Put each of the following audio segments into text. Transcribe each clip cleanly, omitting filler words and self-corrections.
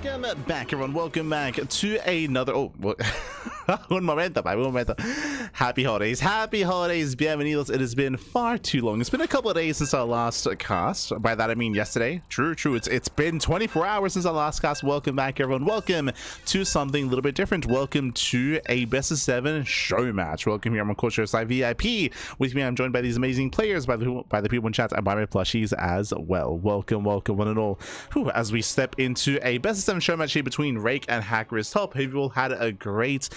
Welcome back, everyone. Welcome back to another. Oh, well, un momento. Happy holidays. Happy holidays. Bienvenidos. It has been far too long. It's been a couple of days since our last cast. By that I mean yesterday. True. It's been 24 hours since our last cast. Welcome back, everyone. Welcome to something a little bit different. Welcome to a best of 7 show match. Welcome here. I'm HackErIsTop VIP. With me, I'm joined by these amazing players, by the people in chat, and by my plushies as well. Welcome, one and all. As we step into a best of 7 show match here between Rake and HackErIsTop. Hope you all had a great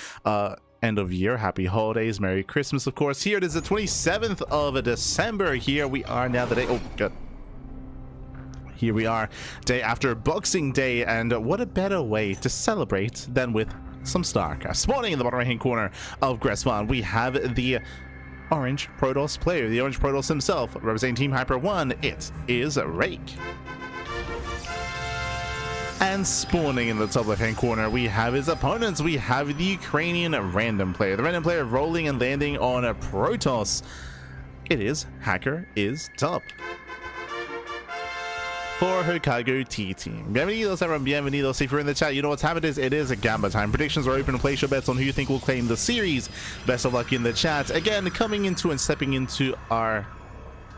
end of year. Happy holidays, Merry Christmas, of course. Here it is, the 27th of December. Here we are now, the day. Oh, good. Here we are, day after Boxing Day, and what a better way to celebrate than with some StarCraft. Spawning in the bottom right hand corner of Gressvan, we have the Orange Protoss player, the Orange Protoss himself, representing Team Hyper 1. It is Rake. And spawning in the top left hand corner, we have his opponents. We have the Ukrainian random player, the random player rolling and landing on a Protoss. It is HackErIsTop for Hokago T-Team. Bienvenidos, everyone. Bienvenidos. If you're in the chat, you know what's happened is it is a Gamba time. Predictions are open. Place your bets on who you think will claim the series. Best of luck in the chat. Again, coming into and stepping into our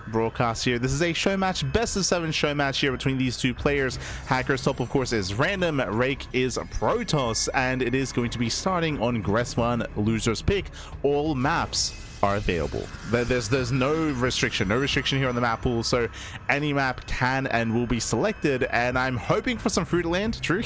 broadcast here. This is a show match, best of 7 show match here between these two players. HackErIsTop, of course, is random. Rake is Protoss, and it is going to be starting on Gressvan loser's pick. All maps are available. There's no restriction here on the map pool, so any map can and will be selected, and I'm hoping for some Fruitland. True.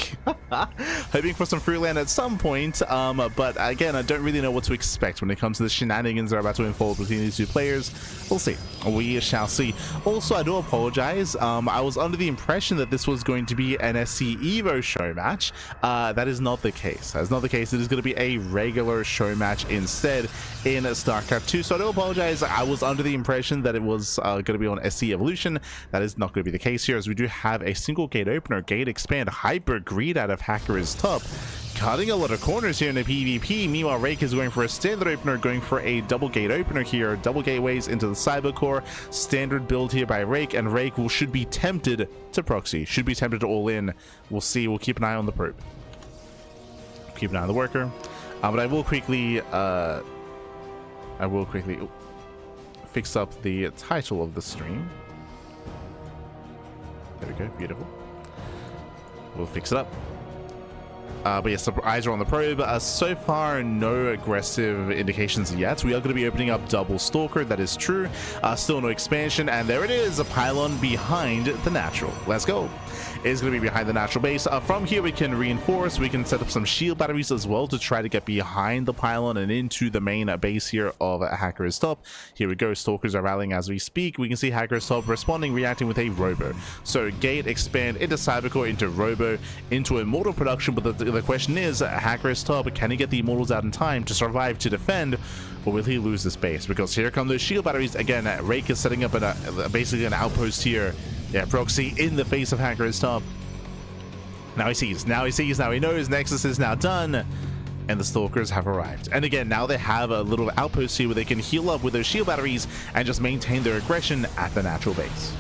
Hoping for some Fruitland at some point, but again, I don't really know what to expect when it comes to the shenanigans that are about to unfold between these two players. We'll see. We shall see. Also, I do apologize. I was under the impression that this was going to be an SC Evo show match. That is not the case. That's not the case. It is going to be a regular show match instead in StarCraft 2. So I do apologize. I was under the impression that it was going to be on SC Evolution. That is not going to be the case here, as we do have a single gate opener, gate expand, hyper greed out of HackErIsTop, cutting a lot of corners here in the PvP. Meanwhile, Rake is going for a standard opener, going for a double gate opener here, double gateways into the cyber core. Standard build here by Rake, and Rake should be tempted to proxy, should be tempted to all in. We'll see. We'll keep an eye on the probe, keep an eye on the worker, but I will quickly fix up the title of the stream. There we go, beautiful. We'll fix it up. But yes, the eyes are on the probe. So far, no aggressive indications yet. We are going to be opening up double Stalker, that is true. Still no expansion, and there it is, a pylon behind the natural. Let's go. It is going to be behind the natural base. From here, we can reinforce. We can set up some shield batteries as well to try to get behind the pylon and into the main base here of HackErIsTop. Here we go. Stalkers are rallying as we speak. We can see HackErIsTop responding, reacting with a Robo. So gate, expand, into Cybercore, into Robo, into Immortal production. But the question is, HackErIsTop, can he get the Immortals out in time to survive, to defend, or will he lose this base? Because here come those shield batteries. Again, Rake is setting up basically an outpost here. Yeah, proxy in the face of HackErIsTop. Now he sees, now he knows Nexus is now done, and the Stalkers have arrived. And again, now they have a little outpost here where they can heal up with those shield batteries and just maintain their aggression at the natural base.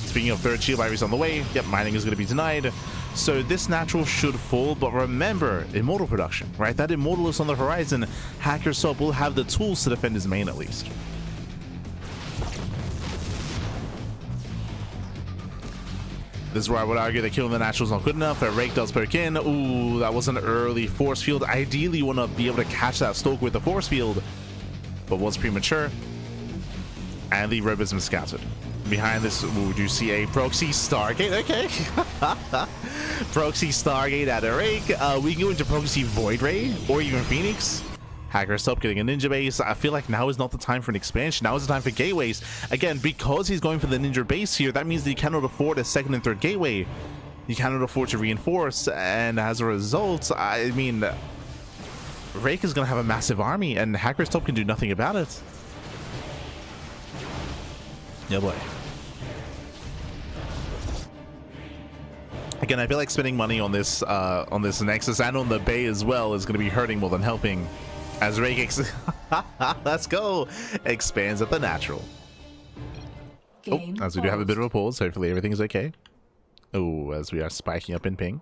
Speaking of third shield batteries on the way, yep, mining is going to be denied. So this natural should fall, but remember, Immortal production, right? That Immortal is on the horizon. HackErIsTop will have the tools to defend his main at least. This is where I would argue that killing the natural is not good enough. Rake does poke in. Ooh, that was an early force field. Ideally, you want to be able to catch that Stalker with the force field, but was premature. And the Robism scouted. Behind this, would you see a Proxy Stargate? Okay. Proxy Stargate at a Rake. We can go into Proxy Void Ray or even Phoenix. HackErIsTop getting a ninja base. I feel like now is not the time for an expansion. Now is the time for gateways. Again, because he's going for the ninja base here, that means that he cannot afford a second and third gateway. He cannot afford to reinforce, and as a result, I mean, Rake is going to have a massive army, and HackErIsTop can do nothing about it. Yeah, boy. Again, I feel like spending money on this Nexus and on the Bay as well is going to be hurting more than helping. As Rake let's go, expands at the natural. Oh, as we do have a bit of a pause, hopefully everything is okay. Oh, as we are spiking up in ping.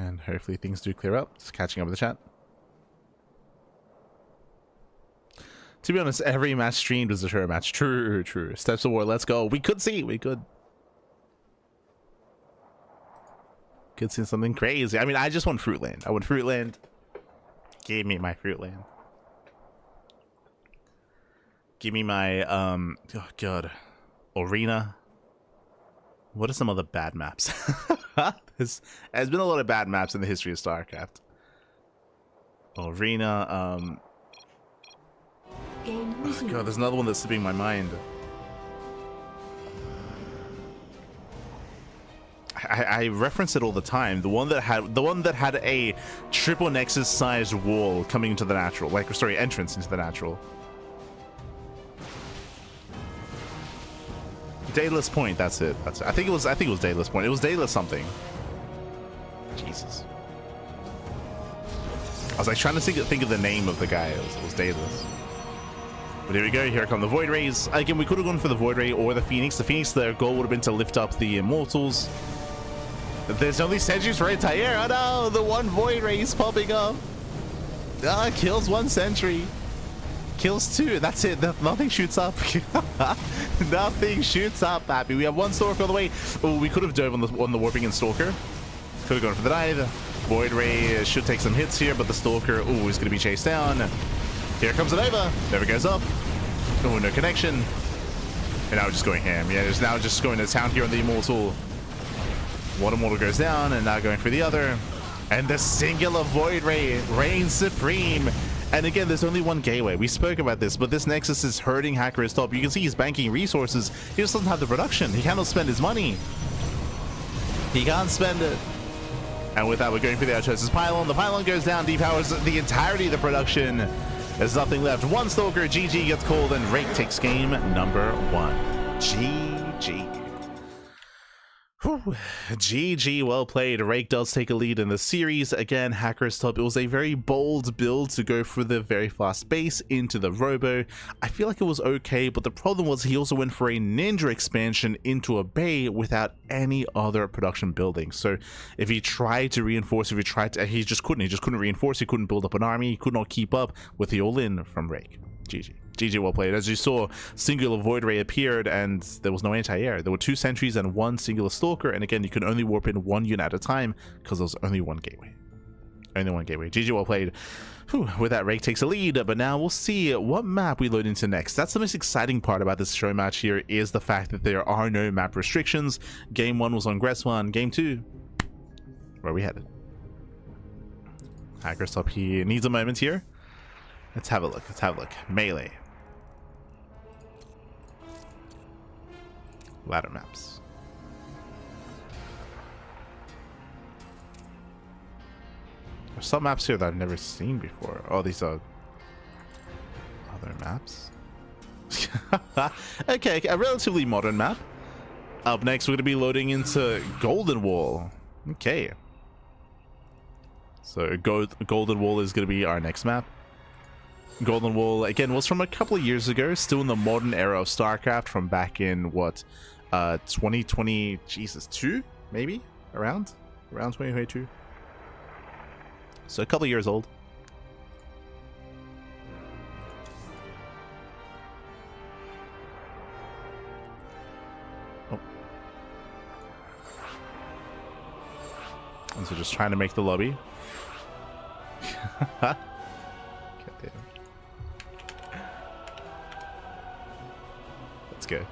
And hopefully things do clear up. Just catching up with the chat. To be honest, every match streamed was a show match. True, true. Steps of War, let's go. We could see. We could see something crazy. I mean, I just want Fruitland. I want Fruitland. Give me my Fruitland. Give me my, oh god. Arena. What are some other bad maps? There's been a lot of bad maps in the history of StarCraft. Arena, oh god, there's another one that's slipping my mind. I reference it all the time. The one that had a triple nexus sized wall coming into the natural, like, sorry, entrance into the natural. Daedalus Point, that's it. That's it. I think it was Daedalus Point. It was Daedalus something. Jesus. I was like trying to think of the name of the guy. It was Daedalus. But here we go. Here come the Void Rays. Again, we could have gone for the Void Ray or the Phoenix. The Phoenix, their goal would have been to lift up the Immortals. There's only sentries for entire. Oh no, the one Void Ray is popping up. Ah, kills one sentry. Kills two. That's it. Nothing shoots up. Nothing shoots up, Happy. We have one Stalker all the way. Oh, we could have dove on the Warping and Stalker. Could have gone for the dive. Void Ray should take some hits here, but the Stalker, oh, is going to be chased down. Here comes the Nova. Never goes up. Oh, no connection. And now we're just going ham. Yeah, it's now just going to town here on the Immortal. One Immortal goes down, and now going for the other. And the singular Void Ray reigns supreme. And again, there's only one gateway. We spoke about this, but this Nexus is hurting HackErIsTop. You can see he's banking resources. He just doesn't have the production. He cannot spend his money. He can't spend it. And with that, we're going for the Archosis Pylon. The Pylon goes down, depowers the entirety of the production. There's nothing left. One Stalker, GG gets called, and Rake takes game number 1. GG. Whew. GG, well played. Rake does take a lead in the series. Again, HackErIsTop, it was a very bold build to go for the very fast base into the Robo. I feel like it was okay, but the problem was he also went for a Ninja expansion into a bay without any other production building. So if he tried to reinforce, he just couldn't reinforce, he couldn't build up an army, he could not keep up with the all-in from Rake. GG. GG, well played. As you saw, singular Void Ray appeared and there was no anti-air. There were 2 sentries and 1 singular Stalker, and again, you can only warp in 1 unit at a time because there was only 1 gateway. Only 1 gateway. GG, well played. Whew, with that, Rake takes a lead, but now we'll see what map we load into next. That's the most exciting part about this show match here, is the fact that there are no map restrictions. Game 1 was on Gress1. Game 2, where are we headed? HackErIsTop, he needs a moment here. Let's have a look. Let's have a look. Melee. Ladder maps. There's some maps here that I've never seen before. Oh, these are other maps. Okay, a relatively modern map. Up next, we're going to be loading into Golden Wall. Okay. So Golden Wall is going to be our next map. Golden Wall, again, was from a couple of years ago, still in the modern era of StarCraft, from back in, what, 2020, Jesus, 2? Maybe? Around 2022. So a couple of years old. Oh. And so just trying to make the lobby. God damn. Let's go.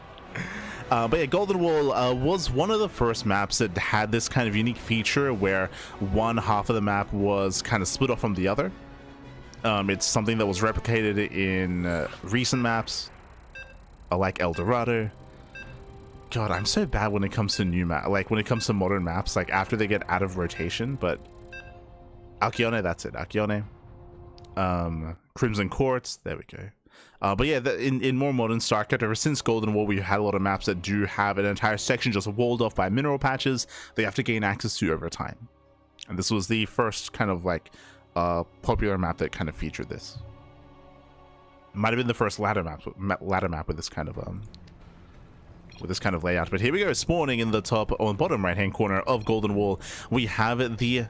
But yeah, Golden Wall was one of the first maps that had this kind of unique feature where one half of the map was kind of split off from the other. It's something that was replicated in recent maps, like El Dorado. God, I'm so bad when it comes to new map, like when it comes to modern maps, like after they get out of rotation. But Alcyone, that's it, Alcyone. Crimson Court, there we go. But yeah, in more modern StarCraft, ever since Golden Wall, we've had a lot of maps that do have an entire section just walled off by mineral patches they have to gain access to over time. And this was the first kind of like popular map that kind of featured this. Might have been the first ladder map with this kind of layout. But here we go, spawning in the top or bottom right hand corner of Golden Wall, we have the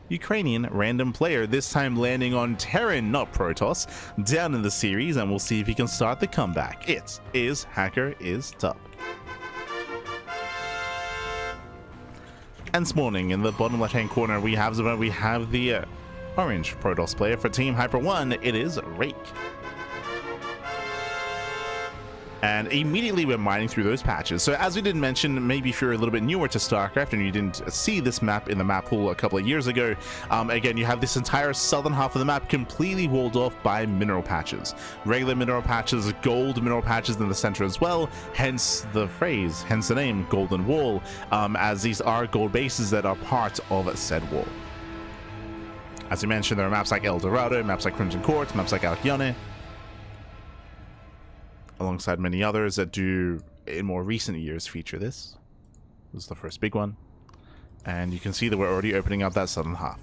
Ukrainian random player, this time landing on Terran, not Protoss, down in the series, and we'll see if he can start the comeback. It is HackErIsTop. And spawning in the bottom left-hand corner, we have the orange Protoss player for Team Hyper 1. It is Rake. And immediately we're mining through those patches. So as we did mention, maybe if you're a little bit newer to StarCraft and you didn't see this map in the map pool a couple of years ago, again, you have this entire southern half of the map completely walled off by mineral patches. Regular mineral patches, gold mineral patches in the center as well, hence the phrase, hence the name, Golden Wall, as these are gold bases that are part of said wall. As we mentioned, there are maps like El Dorado, maps like Crimson Court, maps like Alkyone, alongside many others that do, in more recent years, feature this. This is the first big one. And you can see that we're already opening up that southern half.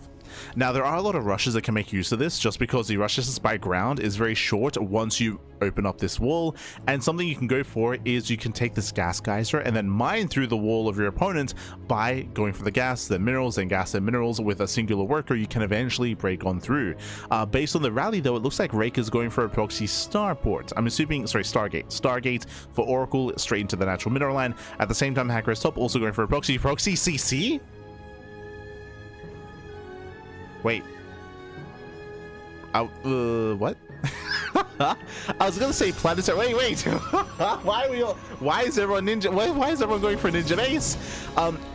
Now, there are a lot of rushes that can make use of this, just because the rush distance by ground is very short once you open up this wall. And something you can go for is you can take this gas geyser and then mine through the wall of your opponent by going for the gas, then minerals, then gas, then minerals. With a singular worker, you can eventually break on through. Based on the rally, though, it looks like Rake is going for a proxy starport. I'm assuming, sorry, Stargate for Oracle straight into the natural mineral line. At the same time, HackErIsTop also going for a proxy CC. Wait. What? I was gonna say planetary. Wait. Why is everyone ninja? Why is everyone going for ninja base?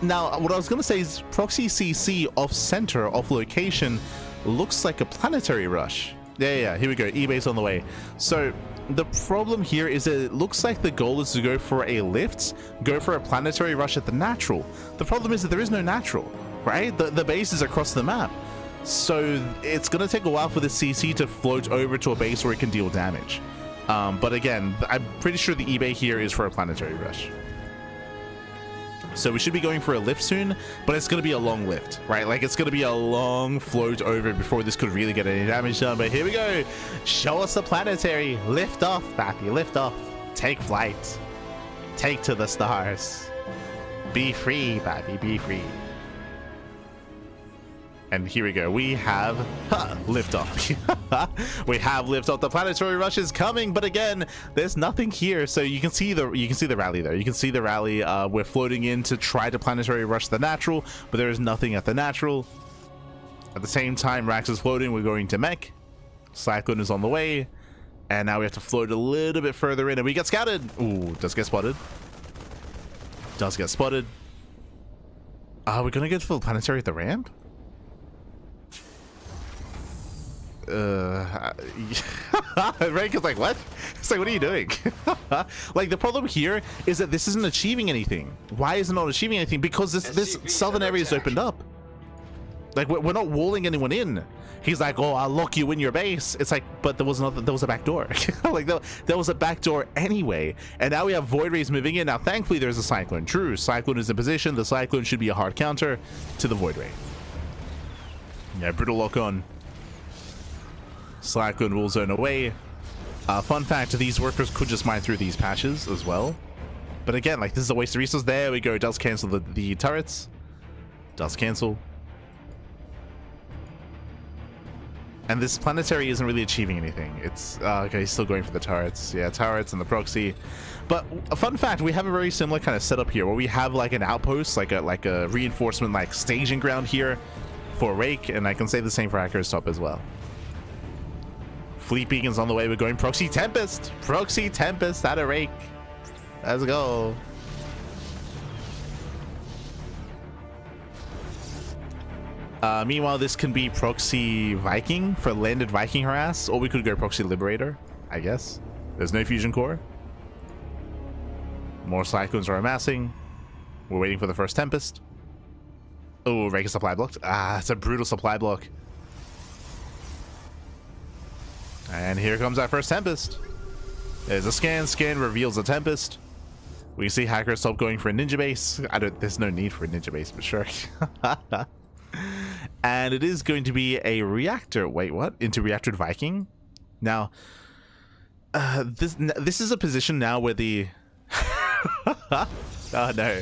Now, what I was gonna say is proxy CC off center, off location, looks like a planetary rush. Yeah. Here we go. E-base on the way. So the problem here is that it looks like the goal is to go for a lift, go for a planetary rush at the natural. The problem is that there is no natural, right? The base is across the map. So it's going to take a while for the CC to float over to a base where it can deal damage. But again, I'm pretty sure the eBay here is for a planetary rush. So we should be going for a lift soon, but it's going to be a long lift, right? Like, it's going to be a long float over before this could really get any damage done. But here we go. Show us the planetary. Lift off, Pappy. Lift off. Take flight. Take to the stars. Be free, Pappy. Be free. And here we go. We have liftoff. We have liftoff. The planetary rush is coming, but again, there's nothing here. So you can see the rally there. You can see the rally. We're floating in to try to planetary rush the natural, but there is nothing at the natural. At the same time, Rax is floating. We're going to mech. Cyclone is on the way, and now we have to float a little bit further in, and we get scouted. Ooh, does get spotted. Does get spotted. We're gonna get full planetary at the ramp. Rake is like, what? It's like, what are you doing? Like, the problem here is that this isn't achieving anything. Why is it not achieving anything? Because this southern area is opened up. Like, we're not walling anyone in. He's like, oh, I'll lock you in your base. It's like, but there was a back door. Like, there was a back door anyway. And now we have Void Rays moving in. Now, thankfully, there's a Cyclone. True, Cyclone is in position. The Cyclone should be a hard counter to the Void Ray. Yeah, brutal lock on. Cyclone will zone away. Fun fact, these workers could just mine through these patches as well. But again, like, this is a waste of resources. There we go. It does cancel the turrets. Does cancel. And this planetary isn't really achieving anything. It's, okay, he's still going for the turrets. Yeah, turrets and the proxy. But a fun fact, we have a very similar kind of setup here, where we have like an outpost, like a reinforcement, like staging ground here for Rake, and I can say the same for HackErIsTop as well. Fleet beacons on the way. We're going Proxy Tempest. Proxy Tempest out of Rake. Let's go. Meanwhile, this can be Proxy Viking for landed Viking harass, or we could go Proxy Liberator, I guess. There's no fusion core. More Cyclones are amassing. We're waiting for the first Tempest. Oh, Rake is supply blocked. It's a brutal supply block. And here comes our first Tempest. There's a scan. Scan reveals a Tempest. We see HackErIsTop going for a ninja base. There's no need for a ninja base, but sure. And it is going to be a reactor. Wait, what? Into reactored Viking? Now, this is a position now where the... Oh, no.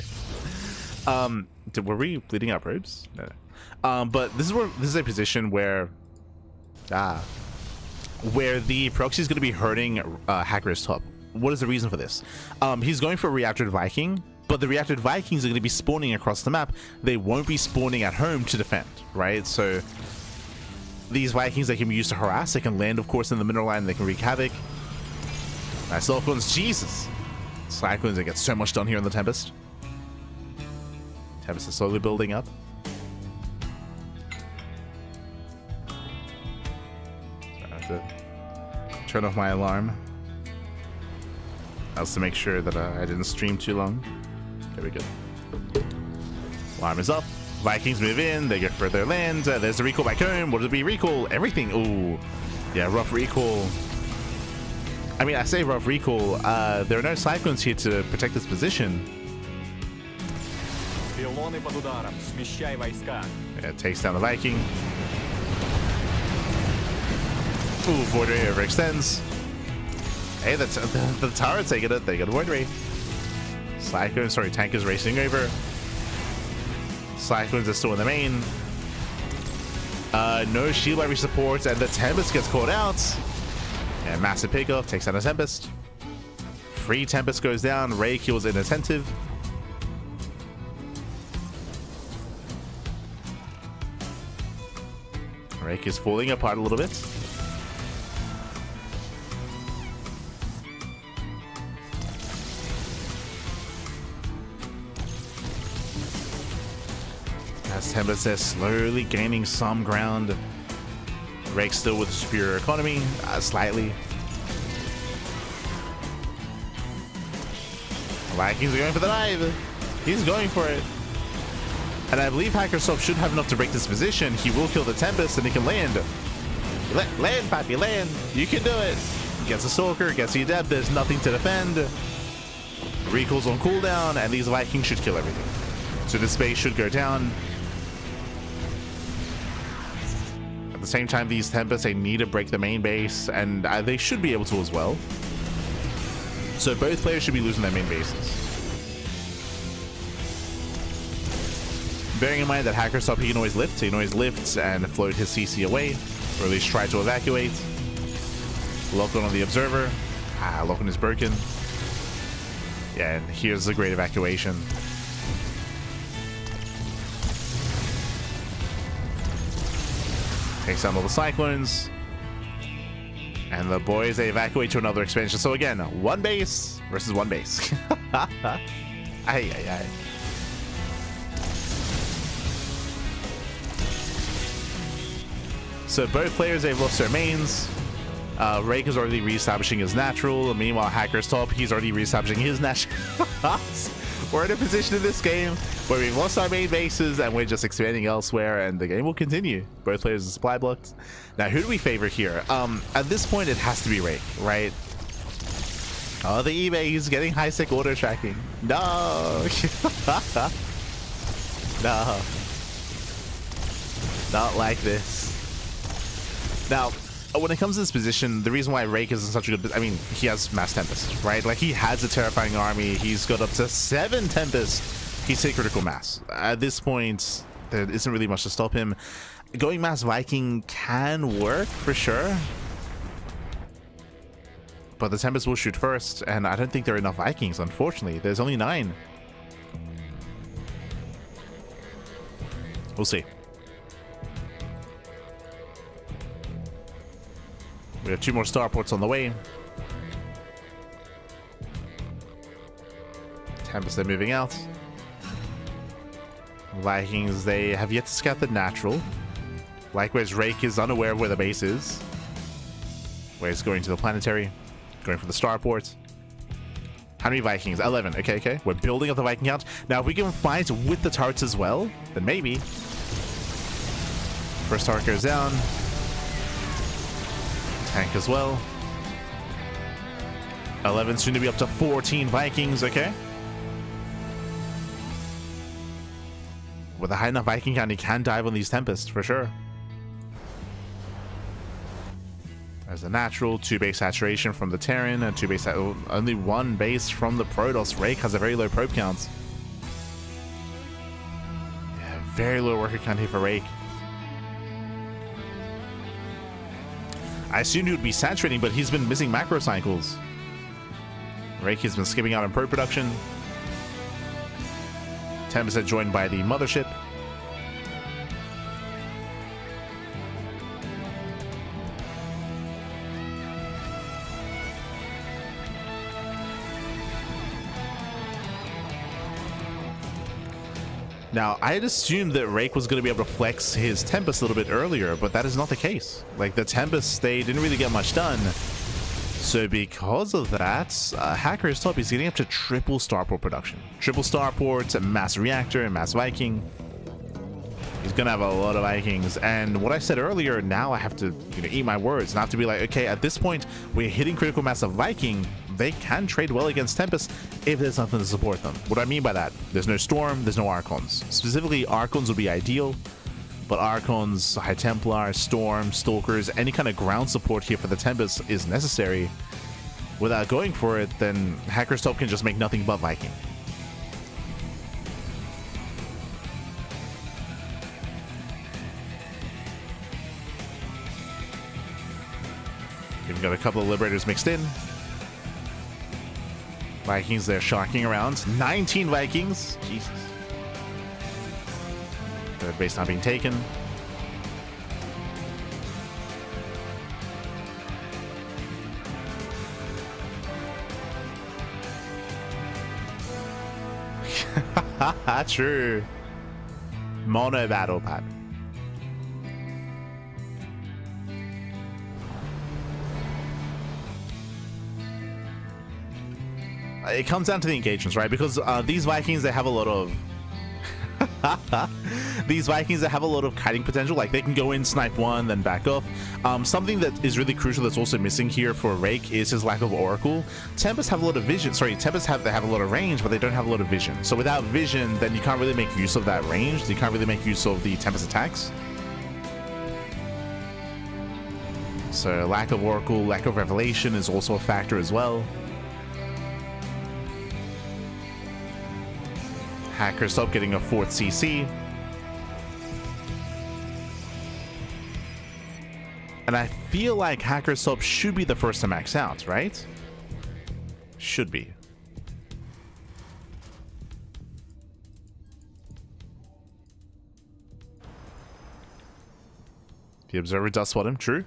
Were we bleeding our probes? No. But this is a position where the proxy is going to be hurting HackErIsTop. What is the reason for this? He's going for a reactored Viking, but the reactored Vikings are going to be spawning across the map. They won't be spawning at home to defend, right? So these Vikings, they can be used to harass. They can land, of course, in the middle line. They can wreak havoc. Nice Cyclones. Jesus. Cyclones, they get so much done here in the Tempest. Tempest is slowly building up. I have to turn off my alarm. That's to make sure that I didn't stream too long. There we go. Alarm is up. Vikings move in. They get further land. There's the recall back home. What does it be? Recall everything. Ooh, yeah, rough recall. I mean, I say rough recall. There are no Cyclones here to protect this position. Yeah, it takes down the Viking. Ooh, Void Ray overextends. Hey, the turret's taking it. They got a Void Ray. Cyclone, sorry, tank is racing over. Cyclones are still in the main. No shield battery supports, and the Tempest gets caught out. And massive pickoff takes down a Tempest. Free Tempest goes down. Rake kills inattentive. Rake is falling apart a little bit. As Tempest is slowly gaining some ground. Rake still with superior economy, slightly. Vikings are going for the dive. He's going for it. And I believe HackErIsTop should have enough to break this position. He will kill the Tempest and he can land. Land, Pappy, land. You can do it. Gets a Stalker, gets the Adept. There's nothing to defend. Recalls on cooldown, and these Vikings should kill everything. So this base should go down. At the same time, these Tempests, they need to break the main base, and they should be able to as well. So both players should be losing their main bases. Bearing in mind that HackErIsTop, he can always lift. He can always lift and float his CC away, or at least try to evacuate. Lock on the Observer. Lock on is broken. Yeah, and here's the great evacuation. Takes down all the Cyclones. And the boys, they evacuate to another expansion. So again, one base versus one base. Aye. So both players, they've lost their mains. Rake is already reestablishing his natural. Meanwhile, HackErIsTop, he's already reestablishing his natural. We're in a position in this game where we've lost our main bases and we're just expanding elsewhere, and the game will continue. Both players are supply blocked. Now, who do we favor here? At this point, it has to be Rake, right? Oh, the eBay, he's getting high-sec auto tracking. No! No. Not like this. Now, when it comes to this position, the reason why Rake is in such a good... I mean, he has Mass Tempest, right? Like, he has a terrifying army. He's got up to 7 Tempest. He's hit critical mass. At this point, there isn't really much to stop him. Going Mass Viking can work, for sure. But the Tempest will shoot first, and I don't think there are enough Vikings, unfortunately. There's only 9. We'll see. We have 2 more starports on the way. Tempest, they're moving out. Vikings, they have yet to scout the natural. Likewise, Rake is unaware of where the base is. Where he's going to the planetary. Going for the starport. How many Vikings? 11. Okay. We're building up the Viking count. Now, if we can fight with the turrets as well, then maybe. First turret goes down. Tank as well. 11, soon to be up to 14 Vikings, okay? With a high enough Viking count, he can dive on these Tempests, for sure. There's a natural, 2 base saturation from the Terran, and 2 base, only 1 base from the Protoss. Rake has a very low probe count. Yeah, Very low worker count here for Rake. I assumed he would be saturating, but he's been missing macro cycles. Rake has been skipping out on pro production. 10% joined by the mothership. Now, I had assumed that Rake was going to be able to flex his Tempest a little bit earlier, but that is not the case. Like, the Tempest, they didn't really get much done. So because of that, HackErIsTop is getting up to triple starport production. Triple starport, mass reactor, and mass Viking. He's going to have a lot of Vikings. And what I said earlier, now I have to eat my words and I have to be like, okay, at this point, we're hitting critical mass of Viking. They can trade well against Tempest if there's nothing to support them. What do I mean by that? There's no Storm, there's no Archons. Specifically, Archons would be ideal, but Archons, High Templar, Storm, Stalkers, any kind of ground support here for the Tempest is necessary. Without going for it, then HackErIsTop can just make nothing but Viking. We've got a couple of Liberators mixed in. Vikings, they're shocking around. 19 Vikings. Jesus. Third base not being taken. True. Mono battle pad. It comes down to the engagements, right? Because these Vikings, they have a lot of these Vikings that have a lot of kiting potential. Like, they can go in, snipe one, then back off. Something that is really crucial that's also missing here for Rake is his lack of Oracle. Tempest have a lot of vision. Sorry, Tempest have a lot of range, but they don't have a lot of vision. So without vision, then you can't really make use of that range. You can't really make use of the Tempest attacks. So lack of Oracle, lack of Revelation is also a factor as well. HackErIsTop getting a 4th CC. And I feel like HackErIsTop should be the first to max out, right? Should be. The Observer does spot him, true.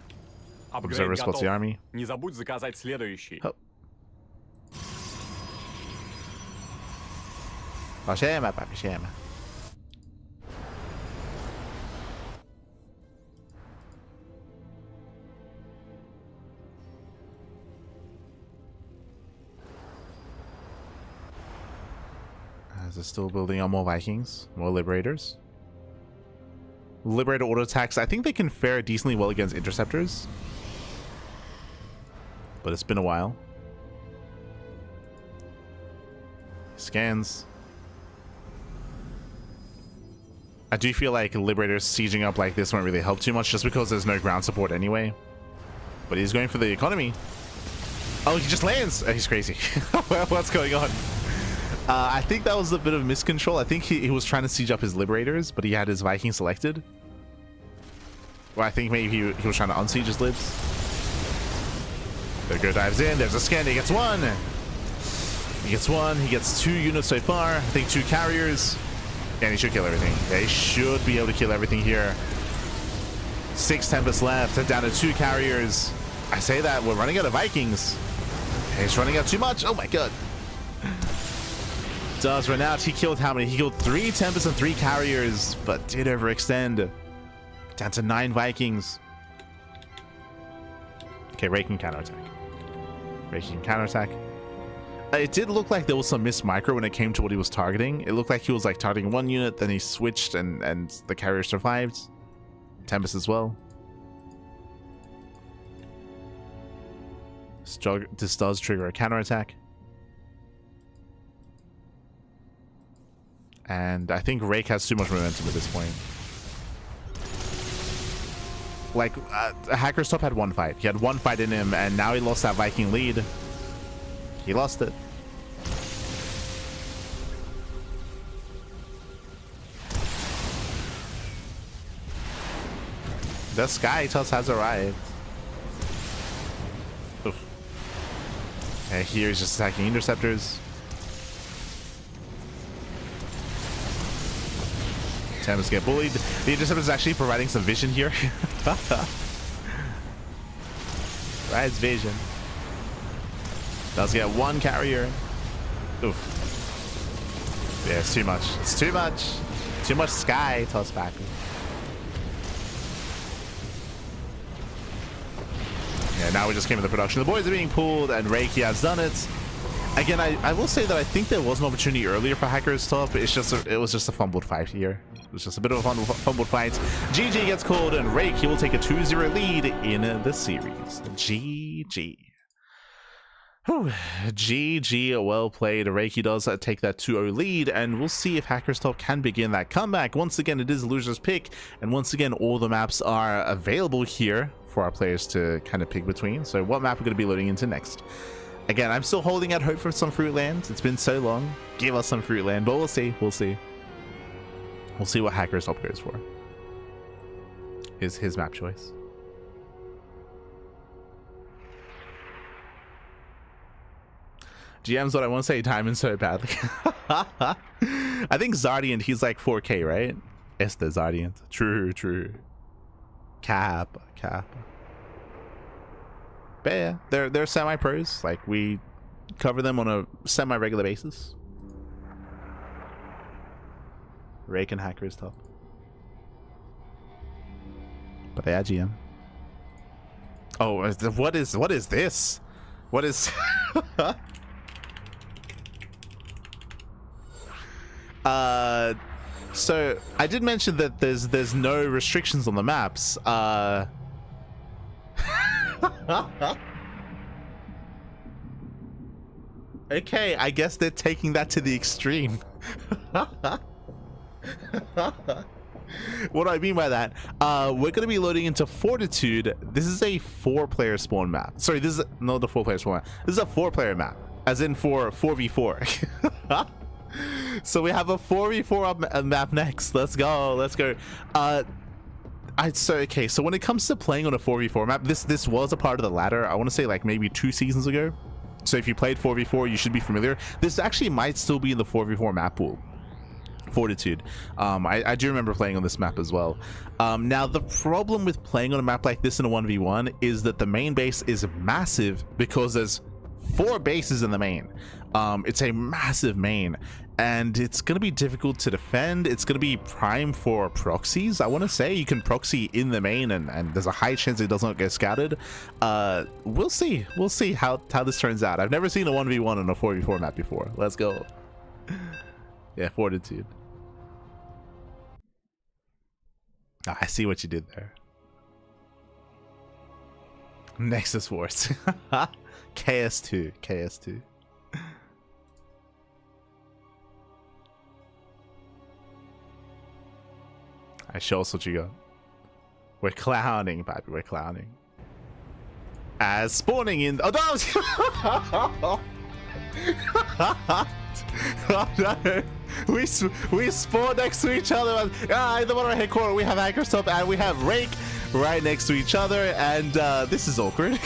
Observer spots the army. Не забудь заказать следующий. Siema, papi, siema. They're still building on more Vikings, more Liberators. Liberator auto attacks, I think they can fare decently well against Interceptors. But it's been a while. Scans. I do feel like Liberators sieging up like this won't really help too much just because there's no ground support anyway. But he's going for the economy. Oh, he just lands! Oh, he's crazy. What's going on? I think that was a bit of miscontrol. I think he was trying to siege up his Liberators, but he had his Viking selected. Well, I think maybe he was trying to unsiege his Libs. There go dives in. There's a scan. He gets one. He gets one. He gets 2 units so far. I think 2 carriers. And he should kill everything. They should be able to kill everything here. 6 Tempests left. Down to 2 carriers. I say that we're running out of Vikings. He's running out too much. Oh my god. Does run out. He killed how many? He killed 3 Tempests and 3 carriers, but did overextend. Down to 9 Vikings. Okay, Rake can counterattack. Rake can counterattack. It did look like there was some missed micro when it came to what he was targeting. It looked like he was like targeting 1 unit, then he switched and the carrier survived. Tempest as well. This does trigger a counterattack. And I think Rake has too much momentum at this point. Like, HackErIsTop had 1 fight. He had 1 fight in him, and now he lost that Viking lead. He lost it. The Sky Toss has arrived. Oof. And here he's just attacking interceptors. Attempts get bullied. The interceptor is actually providing some vision here. Rides vision. Does get one carrier. Oof. Yeah, it's too much. It's too much. Too much Sky Toss back. Yeah, now we just came into production. The boys are being pulled, and Rake has done it. Again, I will say that I think there was an opportunity earlier for HackErIsTop. It was just a fumbled fight here. It was just a bit of a fumbled fight. GG gets called, and Rake, he will take a 2-0 lead in the series. GG. Whew. GG, well played. Rake does take that 2-0 lead, and we'll see if HackErIsTop can begin that comeback. Once again, it is a loser's pick, and once again, all the maps are available here for our players to kind of pick between. So what map we're going to be loading into next? Again, I'm still holding out hope for some Fruitland. It's been so long. Give us some Fruitland, but we'll see. We'll see. We'll see what HackErIsTop goes for. Is his map choice. GM's what I want to say. Diamond so badly. I think Zardiant, he's like 4K, right? It's the Zardiant. True, true. Cap. But yeah, they're semi-pros. Like, we cover them on a semi-regular basis. Rake and HackErIsTop. But they are GM. Oh, what is this? What is so I did mention that there's no restrictions on the maps. Okay, I guess they're taking that to the extreme. What do I mean by that? We're gonna be loading into Fortitude. This is a 4-player spawn map. Sorry, this is not the 4-player spawn map. This is a 4-player map, as in for 4v4. So we have a 4v4 map next. Let's go. Okay, so when it comes to playing on a 4v4 map, this was a part of the ladder. I want to say like maybe 2 seasons ago. So if you played 4v4, you should be familiar. This actually might still be in the 4v4 map pool. Fortitude. I do remember playing on this map as well. Now the problem with playing on a map like this in a 1v1 is that the main base is massive because there's 4 bases in the main. It's a massive main, and it's going to be difficult to defend. It's going to be prime for proxies. I want to say you can proxy in the main, and there's a high chance it does not get scattered. We'll see how this turns out. I've never seen a 1v1 on a 4v4 map before. Let's go. Yeah, Fortitude. Oh, I see what you did there. Nexus Wars. KS2. I show us what you got. We're clowning, baby. We're clowning. As spawning in. Oh no! Oh no! We spawn next to each other. In the bottom right corner, we have HackErIsTop and we have Rake right next to each other, and this is awkward.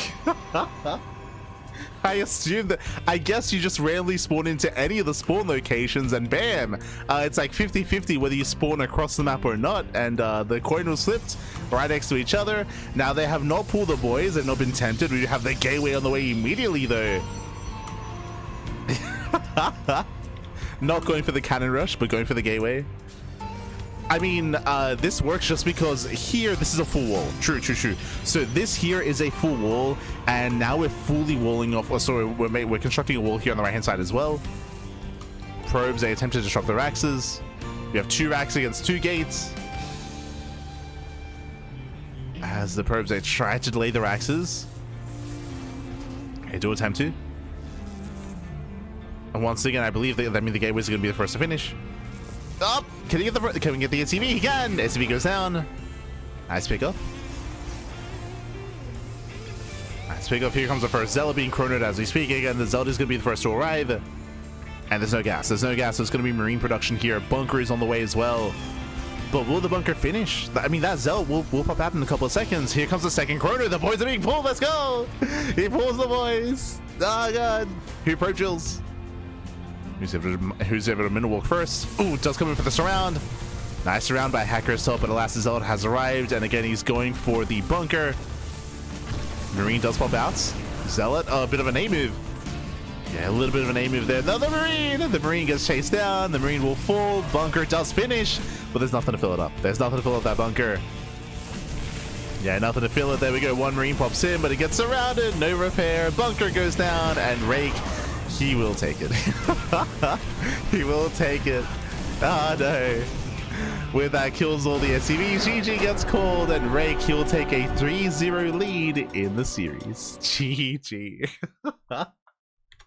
I assume that, I guess you just randomly spawn into any of the spawn locations and bam, it's like 50-50 whether you spawn across the map or not, and the coin was flipped right next to each other. Now they have not pulled the boys, they've not been tempted. We have the gateway on the way immediately though. Not going for the cannon rush, but going for the gateway. I mean, this works just because here, this is a full wall. True. So this here is a full wall, and now we're fully walling off. Oh, sorry, we're constructing a wall here on the right-hand side as well. Probes, they attempt to disrupt the Raxes. We have 2 racks against 2 gates. As the probes, they try to delay the Raxes. They do attempt to. And once again, I believe that means the gateways are going to be the first to finish. Up! Can we get the SCV? He can! SCV goes down. Nice pickup. Nice pickup. Here comes the first Zelda being chronoed as we speak. Again, the Zelda is going to be the first to arrive. And there's no gas. There's no gas. There's going to be marine production here. Bunker is on the way as well. But will the bunker finish? I mean, that Zealot will pop out in a couple of seconds. Here comes the second chrono. The boys are being pulled. Let's go. He pulls the boys. Oh, God. Who pro drills? Who's ever to minute walk first? Ooh, does come in for the surround. Nice surround by HackErIsTop, but alas, the Zealot has arrived. And again, he's going for the bunker. Marine does pop out. Zealot, a bit of an A move. Yeah, a little bit of an A move there. No, the Marine gets chased down. The Marine will fall. Bunker does finish, but there's nothing to fill it up. There's nothing to fill up that bunker. Yeah, nothing to fill it. There we go. One Marine pops in, but it gets surrounded. No repair. Bunker goes down, and Rake, he will take it. He will take it. Oh, no. With that, kills all the SCVs. GG gets called, and Rake, he'll take a 3-0 lead in the series. GG.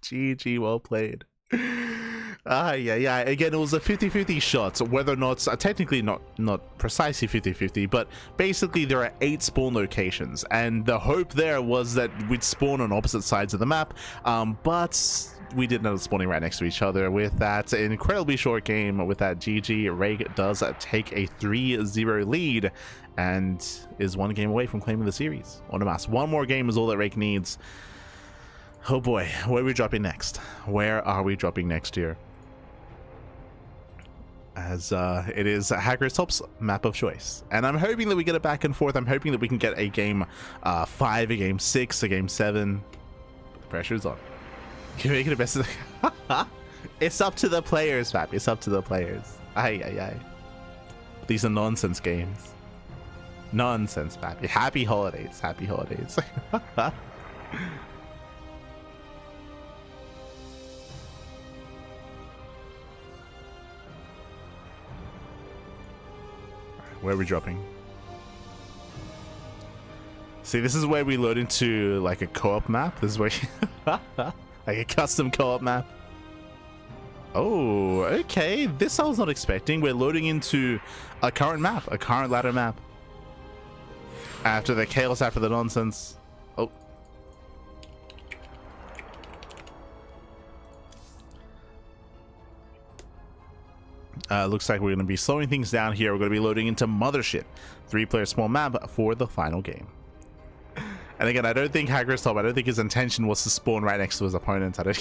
GG, well played. Yeah. Again, it was a 50-50 shot. Whether or not, technically not precisely 50-50, but basically there are 8 spawn locations, and the hope there was that we'd spawn on opposite sides of the map, but we did end up spawning right next to each other. With that incredibly short game, with that GG, Rake does take a 3-0 lead and is 1 game away from claiming the series. One more game is all that Rake needs. Oh boy, where are we dropping next? Where are we dropping next year? As it is HackErIsTop's map of choice. And I'm hoping that we get it back and forth. I'm hoping that we can get a game 5, a game 6, a game 7. The pressure's on. Can we make it the best of the... It's up to the players, map. It's up to the players. Aye. These are nonsense games. Nonsense, map. Happy holidays. Happy holidays. Where are we dropping? See, this is where we load into like a co-op map. This is where like a custom co-op map. Oh, okay. This I was not expecting. We're loading into a current map, a current ladder map. After the chaos, after the nonsense. Oh. Looks like we're going to be slowing things down here. We're going to be loading into Mothership, 3-player small map for the final game. And again, I don't think HackErIsTop, I don't think his intention was to spawn right next to his opponent. I don't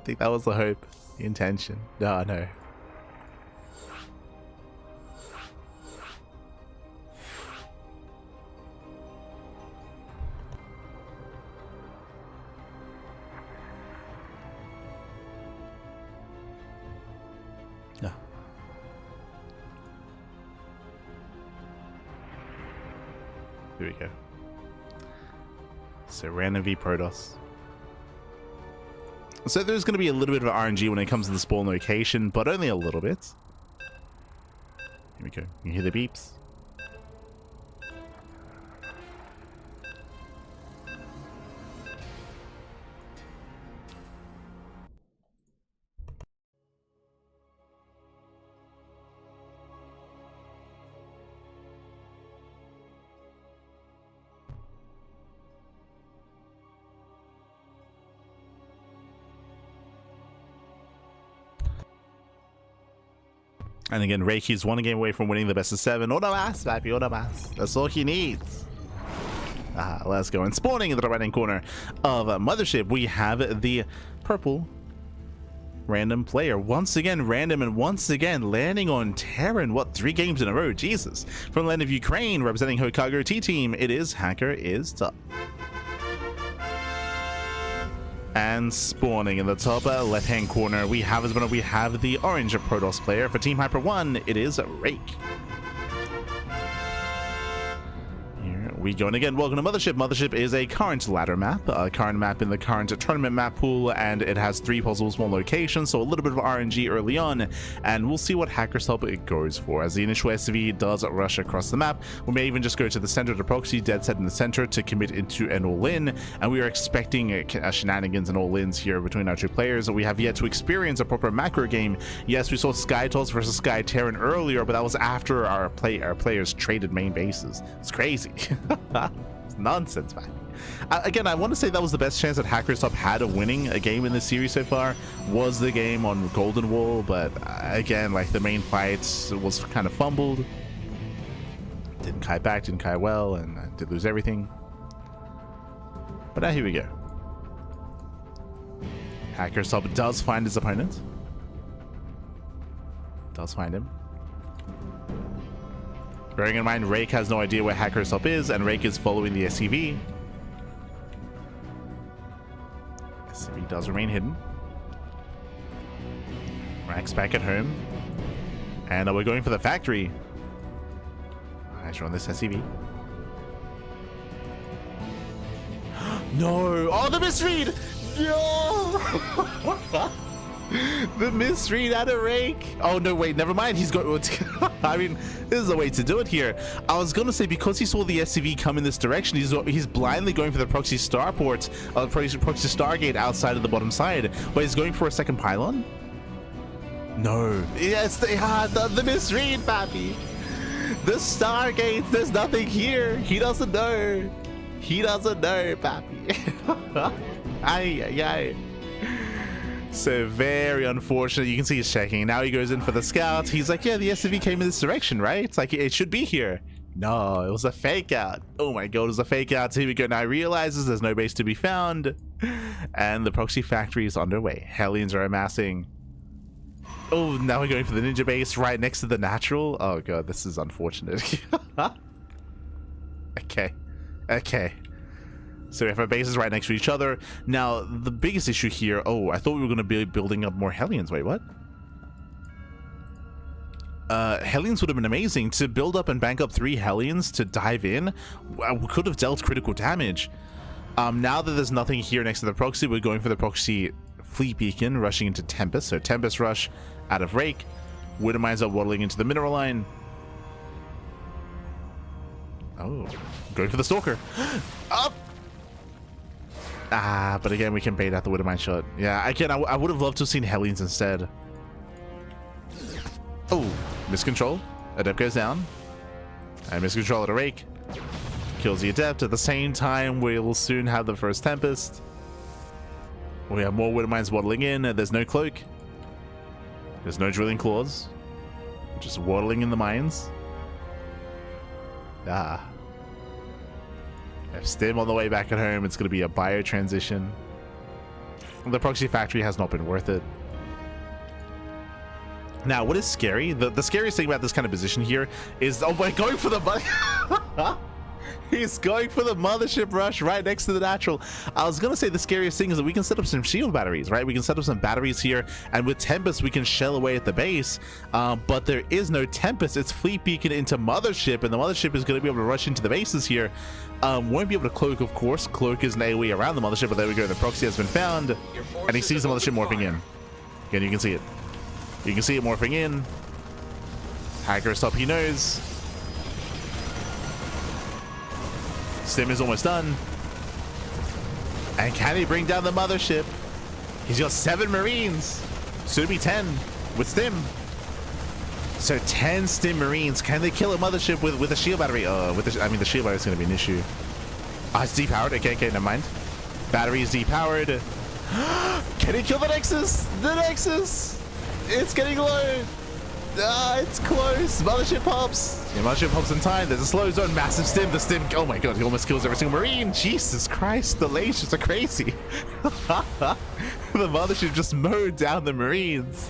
think that was the hope, the intention. No. Here we go. So random v Protoss. So there's going to be a little bit of RNG when it comes to the spawn location, but only a little bit. Here we go. You hear the beeps. And again, Rake, he's 1 game away from winning the best of 7. Una más, papi, una más. That's all he needs. Let's go. And spawning in the right-hand corner of Mothership, we have the purple random player. Once again, random, and once again, landing on Terran. What, 3 games in a row? Jesus. From the land of Ukraine, representing Hokago T-Team, it is HackErIsTop. And spawning in the top left-hand corner, we have the orange Protoss player. For Team Hyper 1, it is Rake. Here we go. And again, welcome to Mothership. Mothership is a current ladder map, a current map in the current tournament map pool, and it has 3 possible spawn locations, so a little bit of RNG early on, and we'll see what HackErIsTop it goes for. As the initial SV does rush across the map, we may even just go to the center of the proxy, dead set in the center to commit into an all-in, and we are expecting shenanigans and all-ins here between our 2 players. We have yet to experience a proper macro game. Yes, we saw SkyToss versus Sky Terran earlier, but that was after our players traded main bases. It's crazy. It's nonsense, man. Again, I want to say that was the best chance that HackErIsTop had of winning a game in this series so far, was the game on Golden Wall, but again, like the main fight was kind of fumbled. Didn't kite back, didn't kite well, and did lose everything. But now here we go. HackErIsTop does find his opponent. Does find him. Bearing in mind, Rake has no idea where HackErIsTop is, and Rake is following the SCV. SCV does remain hidden. Rake's back at home. And we're going for the factory. Nice on this SCV. No! Oh, the misread! No! The misread out of Rake. Oh no, wait, never mind. He's going. I mean, this is a way to do it here. I was gonna say because he saw the SCV come in this direction, he's blindly going for the proxy starport, proxy Stargate outside of the bottom side. But he's going for a second pylon. No. Yes, the misread, papi. The Stargate. There's nothing here. He doesn't know. He doesn't know, papi. Ay. So very unfortunate. You can see he's checking. Now he goes in for the scout. He's like, yeah, the SCV came in this direction, right? It's like, it should be here. No, it was a fake out. Oh my god, it was a fake out. So here we go. Now he realizes there's no base to be found. And the proxy factory is underway. Hellions are amassing. Oh, now we're going for the ninja base right next to the natural. Oh god, this is unfortunate. Okay. So we have our bases right next to each other. Now, the biggest issue here... Oh, I thought we were going to be building up more Hellions. Wait, what? Hellions would have been amazing. To build up and bank up 3 Hellions to dive in, we could have dealt critical damage. Now that there's nothing here next to the proxy, we're going for the proxy fleet beacon, rushing into Tempest. So Tempest rush out of Rake. Widow mines are waddling into the mineral line. Oh, going for the Stalker. Up! But again, we can bait out the Widowmine shot. Yeah, again, I would have loved to have seen Hellions instead. Oh, miscontrol. Adept goes down. And miscontrol at a Rake. Kills the Adept. At the same time, we'll soon have the first Tempest. We have more Widowmines waddling in. There's no Cloak. There's no Drilling Claws. Just waddling in the mines. If Stim on the way back at home, it's going to be a bio transition. The proxy factory has not been worth it. Now, what is scary? The scariest thing about this kind of position here is, oh, we're going for the he's going for the mothership rush right next to the natural. I was gonna say the scariest thing is that we can set up some shield batteries, right? We can set up some batteries here, and with Tempest we can shell away at the base. But there is no Tempest. It's fleet beacon into mothership, and the mothership is going to be able to rush into the bases here. Won't be able to cloak, of course. Cloak is an AoE around the mothership, but there we go. The proxy has been found, and he sees the mothership morphing in. Again, you can see it. You can see it morphing in. HackErIsTop, he knows. Stim is almost done. And can he bring down the mothership? He's got 7 Marines. Soon be 10 with Stim. So 10 Stim Marines. Can they kill a mothership with a shield battery? I mean, the shield battery is going to be an issue. It's depowered. Okay, never mind. Battery is depowered. Can he kill the Nexus? The Nexus! It's getting low. It's close. Mothership pops. Yeah, mothership pops in time. There's a slow zone. Massive Stim. The Stim. Oh my god, he almost kills every single Marine. Jesus Christ, the lasers are crazy. The mothership just mowed down the Marines.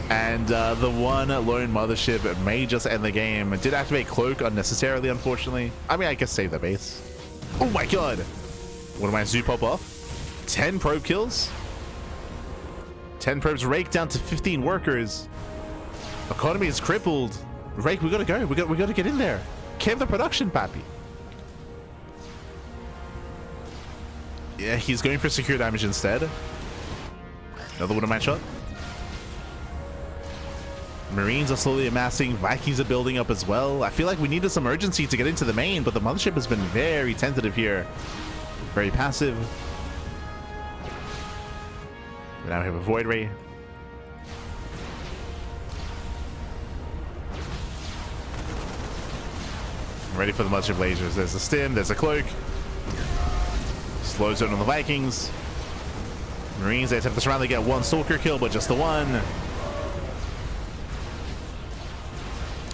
And the one lone mothership may just end the game. It did activate Cloak unnecessarily, unfortunately. I mean, I guess save the base. Oh my god. What am I zoo pop off? 10 probe kills. 10 probes. Rake down to 15 workers. Economy is crippled. Rake, we gotta go. We gotta get in there. Camp the production, papi. Yeah, he's going for secure damage instead. Another Widowmine shot. Marines are slowly amassing. Vikings are building up as well. I feel like we needed some urgency to get into the main, but the mothership has been very tentative here. Very passive. Now we have a Void Ray. ready for the mothership lasers. There's a stim, there's a cloak. Slow zone on the Vikings. Marines, they attempt to surround, they get one stalker kill, but just the one.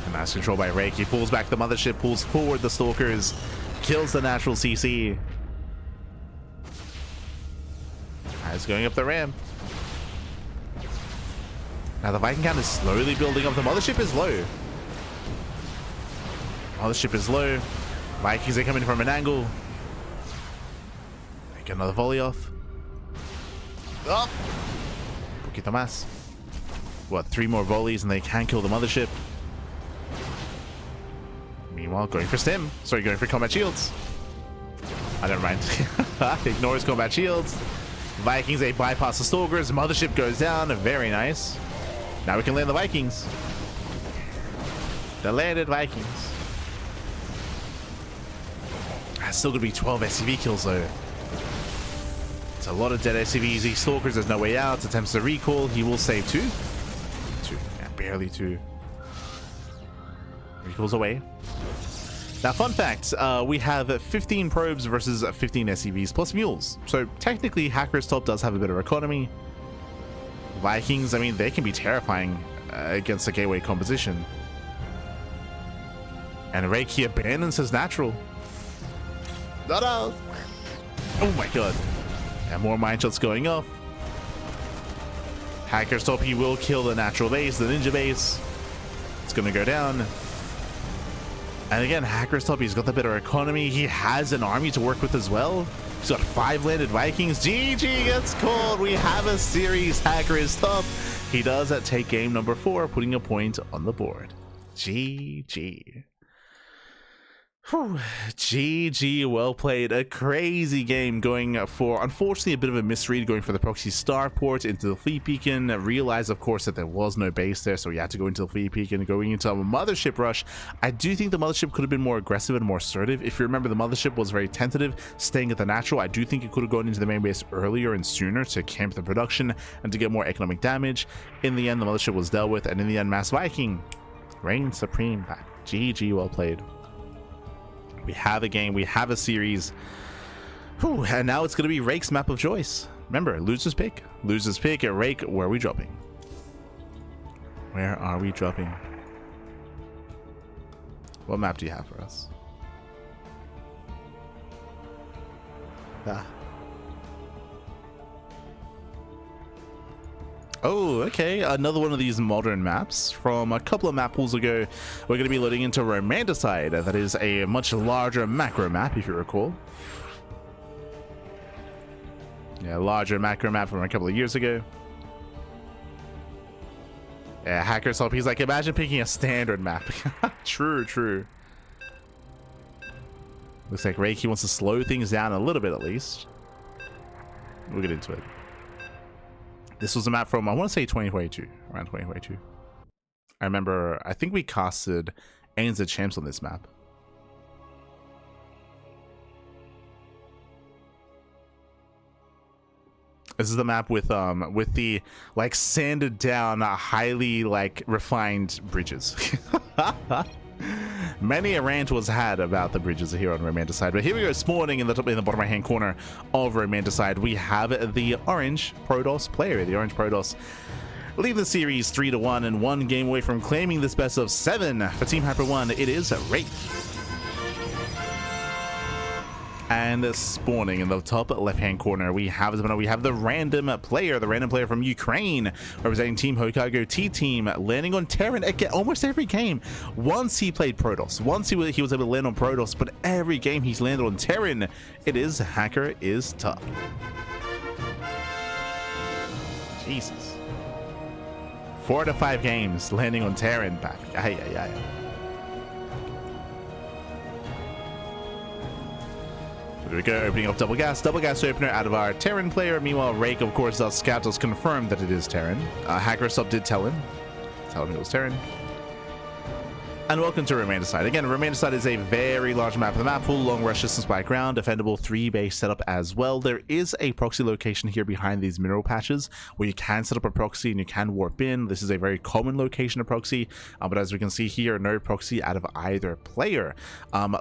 And that's controlled by Rake. He pulls back the mothership, pulls forward the stalkers, kills the natural CC. It's going up the ramp. Now the Viking count is slowly building up. The mothership is low. Mothership is low. Vikings are coming from an angle. Make another volley off. Oh! Poquito más. What, 3 more volleys and they can kill the mothership. Meanwhile, going for stim. Sorry, going for combat shields. I never mind. Ignores combat shields. Vikings, they bypass the stalkers. Mothership goes down. Very nice. Now we can land the Vikings. The landed Vikings. That's still gonna be 12 SCV kills though. It's a lot of dead SCVs. These stalkers, there's no way out. Attempts to recall. He will save 2. 2. Yeah, barely 2. Recalls away. Now, fun fact, we have 15 probes versus 15 SCVs plus mules. So technically, HackErIsTop does have a bit of economy. Vikings, I mean, they can be terrifying against the gateway composition. And Rake, he abandons his natural. No! Oh my god. And more mine shots going off. HackErIsTop, he will kill the natural base, the ninja base. It's gonna go down. And again, HackErIsTop, he's got the better economy. He has an army to work with as well. He's got 5 landed Vikings. GG gets called. We have a series. HackErIsTop. He does take game number 4, putting a point on the board. GG. Whew. GG, well played. A crazy game going for, unfortunately, a bit of a misread, going for the proxy starport into the fleet beacon. Realized, of course, that there was no base there, so we had to go into the fleet beacon, going into a mothership rush. I do think the mothership could have been more aggressive and more assertive. If you remember, the mothership was very tentative, staying at the natural. I do think it could have gone into the main base earlier and sooner to camp the production and to get more economic damage. In the end, the mothership was dealt with, and in the end, Mass Viking reigns supreme back. GG, well played. We have a game, we have a series. Whew, and now it's going to be Rake's map of choice. Remember, loser's pick. Loser's pick at Rake. Where are we dropping? Where are we dropping? What map do you have for us? Ah. Oh, okay. Another one of these modern maps from a couple of map pools ago. We're going to be loading into Romanticide. That is a much larger macro map, if you recall. Yeah, larger macro map from a couple of years ago. Yeah, HackErIsTop, he's like, imagine picking a standard map. True, true. Looks like Rake, he wants to slow things down a little bit at least. We'll get into it. This was a map from, I want to say 2022, around 2022. I remember, I think we casted ANZ Champs on this map. This is the map with the like sanded down, highly like refined bridges. Many a rant was had about the bridges here on Romanticide, but here we go. Spawning in the bottom right hand corner of Romanticide, we have the orange Protoss player, the orange Protoss, leading the series 3-1 and 1 game away from claiming this best of 7 for Team Hyper 1. It is Rake. And spawning in the top left hand corner, we have the random player from Ukraine, representing Team Hokago T-Team, landing on Terran again almost every game. Once he played Protoss, once he was able to land on Protoss, but every game he's landed on Terran. It is HackErIsTop. Jesus. 4 to 5 games landing on Terran back. Ay, ay, ay. Here we go, opening up double gas opener out of our Terran player. Meanwhile, Rake, of course, does scout, does confirm that it is Terran. HackErIsTop did tell him it was Terran. And welcome to Romanticide. Again, Romanticide is a very large map of the map, full long rush distance by ground, defendable 3-base setup as well. There is a proxy location here behind these mineral patches where you can set up a proxy and you can warp in. This is a very common location of proxy, but as we can see here, no proxy out of either player.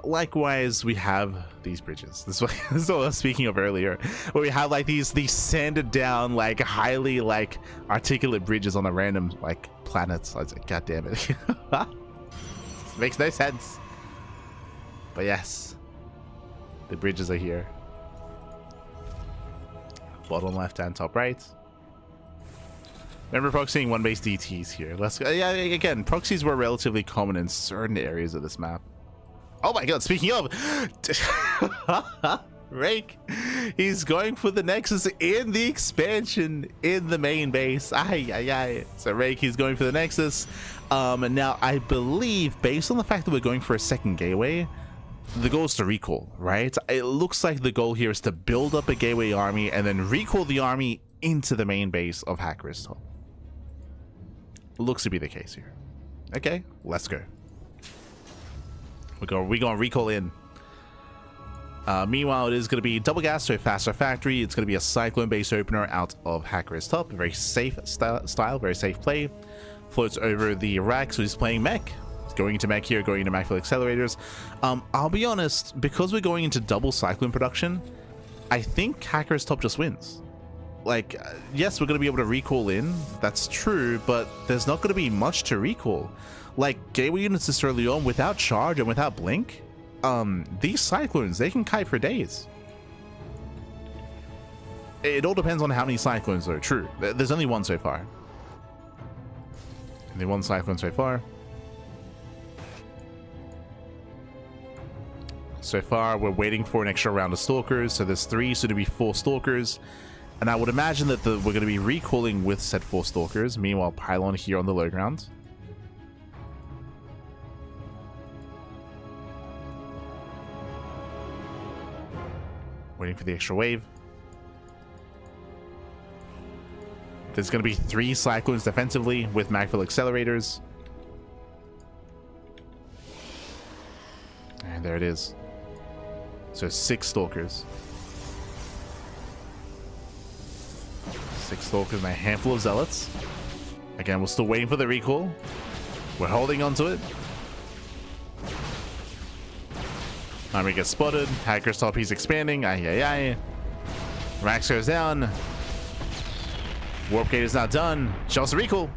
Likewise, we have these bridges. This is what I was speaking of earlier, where we have like these sanded down, like highly like articulate bridges on a random like planets. I was like, God damn it. Makes no sense. But yes, the bridges are here. Bottom left and top right. Remember proxying 1-base DTs here. Let's go. Yeah, again, proxies were relatively common in certain areas of this map. Oh my god, speaking of Rake, he's going for the Nexus in the expansion in the main base. So Rake, he's going for the Nexus. Now I believe, based on the fact that we're going for a second gateway, the goal is to recall, right? It looks like the goal here is to build up a gateway army and then recall the army into the main base of HackErIsTop. Looks to be the case here. Okay, let's go. We're going to recall in. Meanwhile, it is going to be double gas to a faster factory. It's going to be a cyclone base opener out of HackErIsTop. Very safe style, very safe play. Floats over the rack, so he's playing mech. He's going into mech here, going into mech for accelerators. I'll be honest, because we're going into double cyclone production, I think HackErIsTop just wins. Like, yes, we're going to be able to recall in, that's true, but there's not going to be much to recall. Like, gateway units this early on without charge and without blink, these cyclones, they can kite for days. It all depends on how many cyclones though. True, there's only one so far. Only one cyclone so far. So far, we're waiting for an extra round of stalkers. So there's 3, so to be 4 stalkers. And I would imagine that we're going to be recalling with said 4 stalkers. Meanwhile, pylon here on the low ground. Waiting for the extra wave. There's going to be 3 cyclones defensively with magful accelerators. And there it is. So 6 stalkers. 6 stalkers and a handful of zealots. Again, we're still waiting for the recall. We're holding on to it. Army gets spotted. HackErIsTop, he's expanding. Rax goes down. Warp gate is not done. Shows the recall.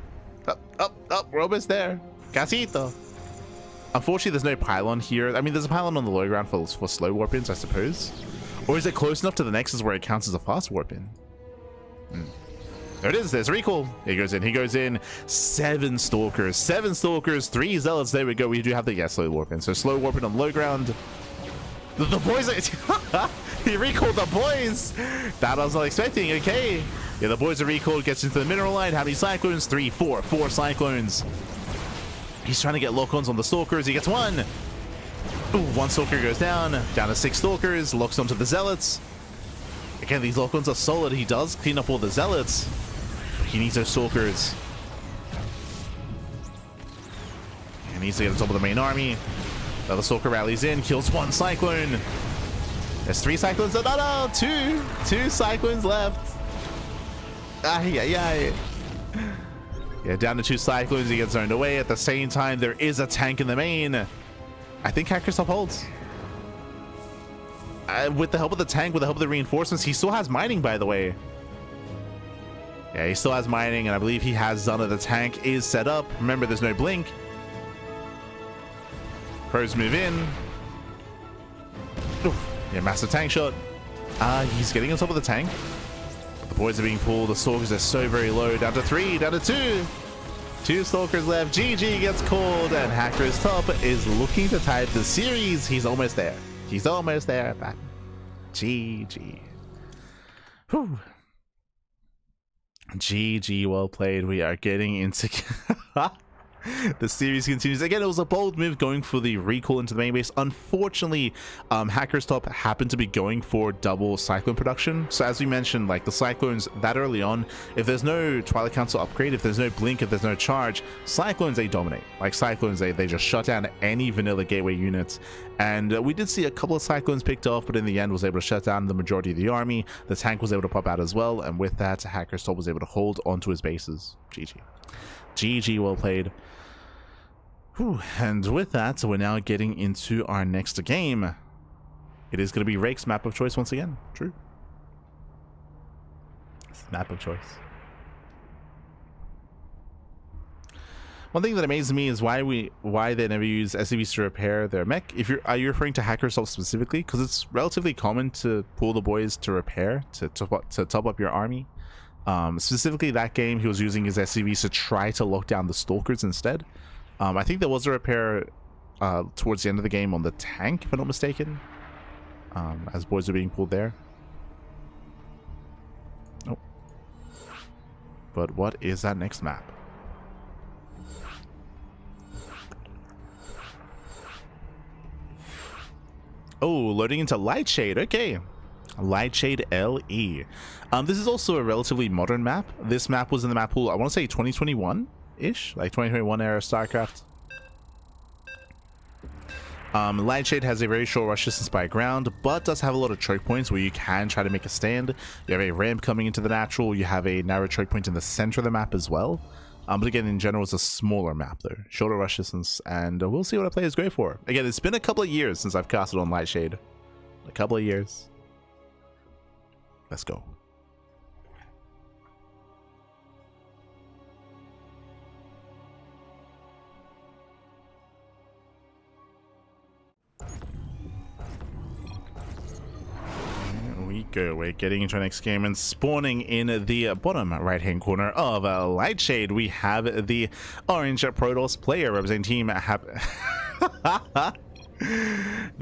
Up. We're almost there. Casito. Unfortunately, there's no pylon here. I mean, there's a pylon on the low ground for slow warp ins, I suppose. Or is it close enough to the Nexus where it counts as a fast warp in? There it is. There's a recall. He goes in. 7 stalkers. 7 stalkers. 3 zealots. There we go. We do have the slow warp in. So slow warp in on low ground. The boys are he recalled the boys. That I was not expecting. Okay. Yeah, the boys are recalled. Gets into the mineral line. How many cyclones? 3, 4 cyclones. He's trying to get lock-ons on the stalkers. He gets 1. Ooh, 1 stalker goes down to 6 stalkers. Locks onto the zealots. Again, these lock-ons are solid. He does clean up all the zealots. He needs those stalkers. He needs to get on top of the main army. Another stalker rallies in, kills 1 cyclone. There's 3 cyclones. No, 2 cyclones left. Yeah, down to 2 cyclones. He gets zoned away. At the same time, there is a tank in the main. I think HackErIsTop holds. With the help of the tank, with the help of the reinforcements, he still has mining, by the way. Yeah, he still has mining, and I believe he has Zana. The tank is set up. Remember, there's no blink. Pros move in. Oof. Yeah, massive tank shot. He's getting on top of the tank. The boys are being pulled. The stalkers are so very low. Down to 3, down to 2. 2 stalkers left. GG gets called, and HackErIsTop is looking to tie the series. He's almost there. He's almost there. Back. GG. Whew. GG, well played. We are getting into The series continues. Again, it was a bold move going for the recall into the main base. Unfortunately, HackErIsTop happened to be going for double Cyclone production. So as we mentioned, like the Cyclones that early on, if there's no Twilight Council upgrade, if there's no Blink, if there's no charge, Cyclones, they dominate. Like Cyclones, they just shut down any vanilla gateway units. And we did see a couple of Cyclones picked off, but in the end was able to shut down the majority of the army. The tank was able to pop out as well. And with that, HackErIsTop was able to hold onto his bases. GG. GG, well played. Whew. And with that, we're now getting into our next game. It is going to be Rake's map of choice once again. True. It's the map of choice. One thing that amazes me is why they never use SCVs to repair their mech. Are you referring to HackErIsTop specifically? Because it's relatively common to pull the boys to repair to top up your army. Specifically that game, he was using his SCVs to try to lock down the stalkers instead. I think there was a repair towards the end of the game on the tank, if I'm not mistaken, as boys are being pulled there. Oh. But what is that next map? Oh, loading into Lightshade. Okay. Lightshade LE. This is also a relatively modern map. This map was in the map pool, I want to say 2021-ish, like 2021 era StarCraft. Lightshade has a very short rush distance by ground, but does have a lot of choke points where you can try to make a stand. You have a ramp coming into the natural. You have a narrow choke point in the center of the map as well. But again, in general, it's a smaller map though. Shorter rush distance, and we'll see what our players go for. Again, it's been a couple of years since I've casted on Lightshade. A couple of years. Let's go. Go. We're getting into our next game and spawning in the bottom right hand corner of Lightshade. We have the orange Protoss player representing team the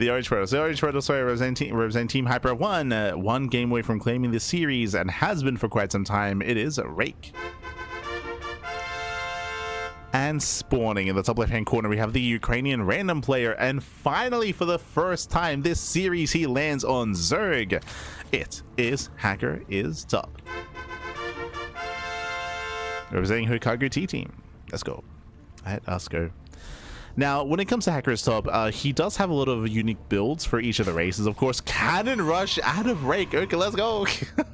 orange Protoss player representing team Hyper one game away from claiming the series and has been for quite some time. It is Rake. And spawning in the top left hand corner, we have the Ukrainian random player, and finally for the first time this series he lands on Zerg. It is HackErIsTop, representing Hokagu T team. Let's go. Let us go. Now, when it comes to HackErIsTop, he does have a lot of unique builds for each of the races. Of course, Cannon Rush out of Rake. Okay, let's go.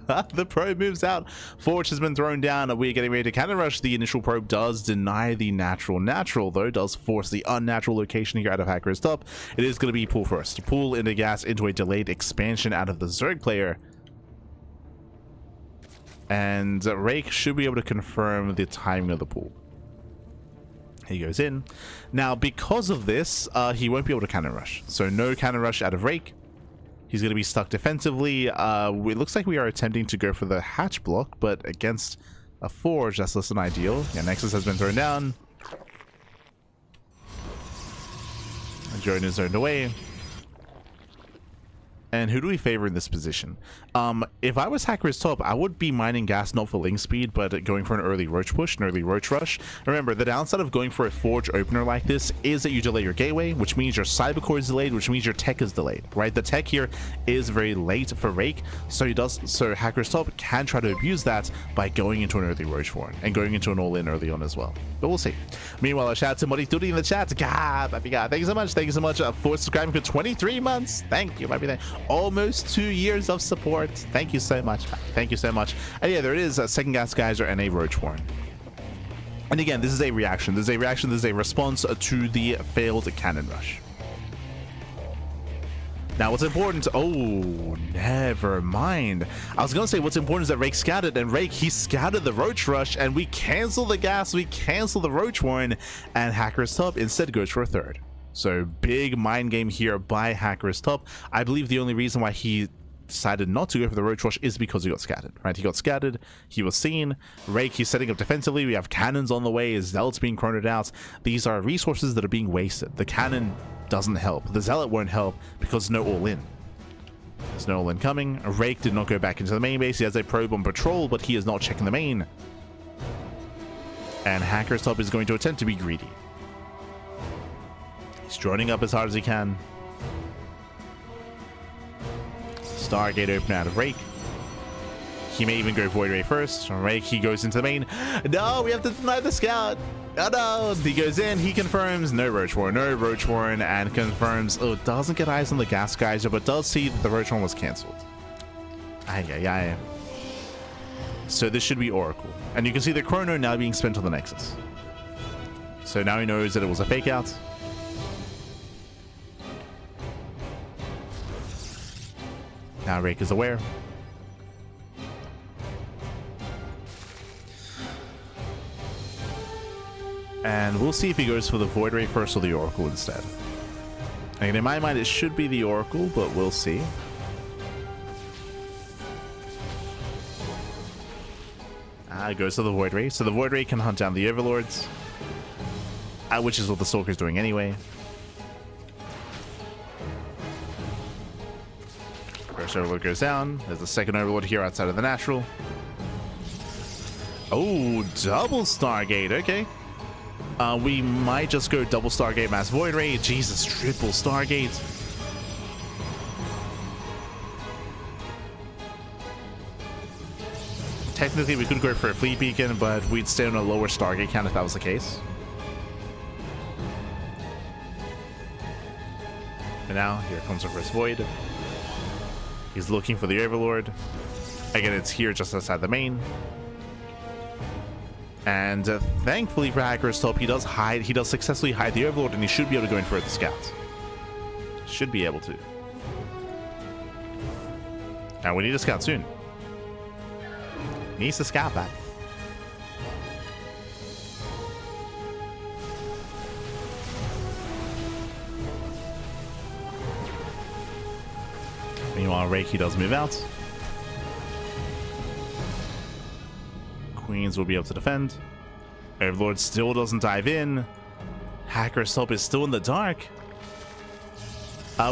The probe moves out. Forge has been thrown down. We're getting ready to Cannon Rush. The initial probe does deny the natural. Natural, though, does force the unnatural location here out of HackErIsTop. It is going to be pull first. Pull into gas into a delayed expansion out of the Zerg player. And Rake should be able to confirm the timing of the pull. He goes in. Now, because of this, he won't be able to cannon rush. So no cannon rush out of Rake. He's going to be stuck defensively. It looks like we are attempting to go for the hatch block, but against a Forge, that's less than ideal. Yeah, Nexus has been thrown down. Drone is zoned away. And who do we favor in this position? If I was HackErIsTop, I would be mining gas not for link speed, but going for an early roach push, an early roach rush. Remember, the downside of going for a forge opener like this is that you delay your gateway, which means your cyber core is delayed, which means your tech is delayed, right? The tech here is very late for Rake, so HackErIsTop can try to abuse that by going into an early roach for it and going into an all-in early on as well. But we'll see. Meanwhile, a shout out to Mori Duty in the chat. God, thank you so much. Thank you so much for subscribing for 23 months. Thank you, my there. Almost 2 years of support. Thank you so much. Thank you so much. And yeah, there it is. Second gas geyser and a roach horn. And again, this is a reaction. This is a reaction. This is a response to the failed cannon rush. Now, what's important? Oh, never mind. I was gonna say what's important is that Rake scouted, and Rake, he scouted the roach rush, and we cancel the gas, we cancel the roach horn, and HackErIsTop instead goes for a third. So big mind game here by HackErIsTop. I believe the only reason why he decided not to go for the roach rush is because he got scattered, right? He got scattered, he was seen. Rake, he's setting up defensively. We have cannons on the way, his zealots being chroned out. These are resources that are being wasted. The cannon doesn't help. The zealot won't help because no all-in. There's no all-in coming. Rake did not go back into the main base. He has a probe on patrol, but he is not checking the main. And HackErIsTop is going to attempt to be greedy. He's droning up as hard as he can. Stargate open out of Rake. He may even go Void Ray first. Rake, he goes into the main. No, we have to deny the scout. Oh no, he goes in, he confirms no Roach Warren, and confirms, oh, doesn't get eyes on the gas geyser, but does see that the Roach Warren was cancelled. Aye. So this should be Oracle. And you can see the Chrono now being spent on the Nexus. So now he knows that it was a fake out. Now Rake is aware. And we'll see if he goes for the Void Ray first or the Oracle instead. And in my mind, it should be the Oracle, but we'll see. It goes to the Void Ray. So the Void Ray can hunt down the Overlords, which is what the Stalker's doing anyway. First Overlord goes down. There's a second Overlord here outside of the Natural. Oh, double Stargate. Okay. We might just go double Stargate Mass Void Ray. Jesus, triple Stargate. Technically, we could go for a Fleet Beacon, but we'd stay on a lower Stargate count if that was the case. And now, here comes our first Void. He's looking for the Overlord. Again, it's here just outside the main. And thankfully for HackErIsTop, he does successfully hide the Overlord, and he should be able to go in for the Scouts. Should be able to. Now we need a Scout soon. Needs to Scout back. Meanwhile, Rake does move out. Queens will be able to defend. Overlord still doesn't dive in. HackErIsTop is still in the dark.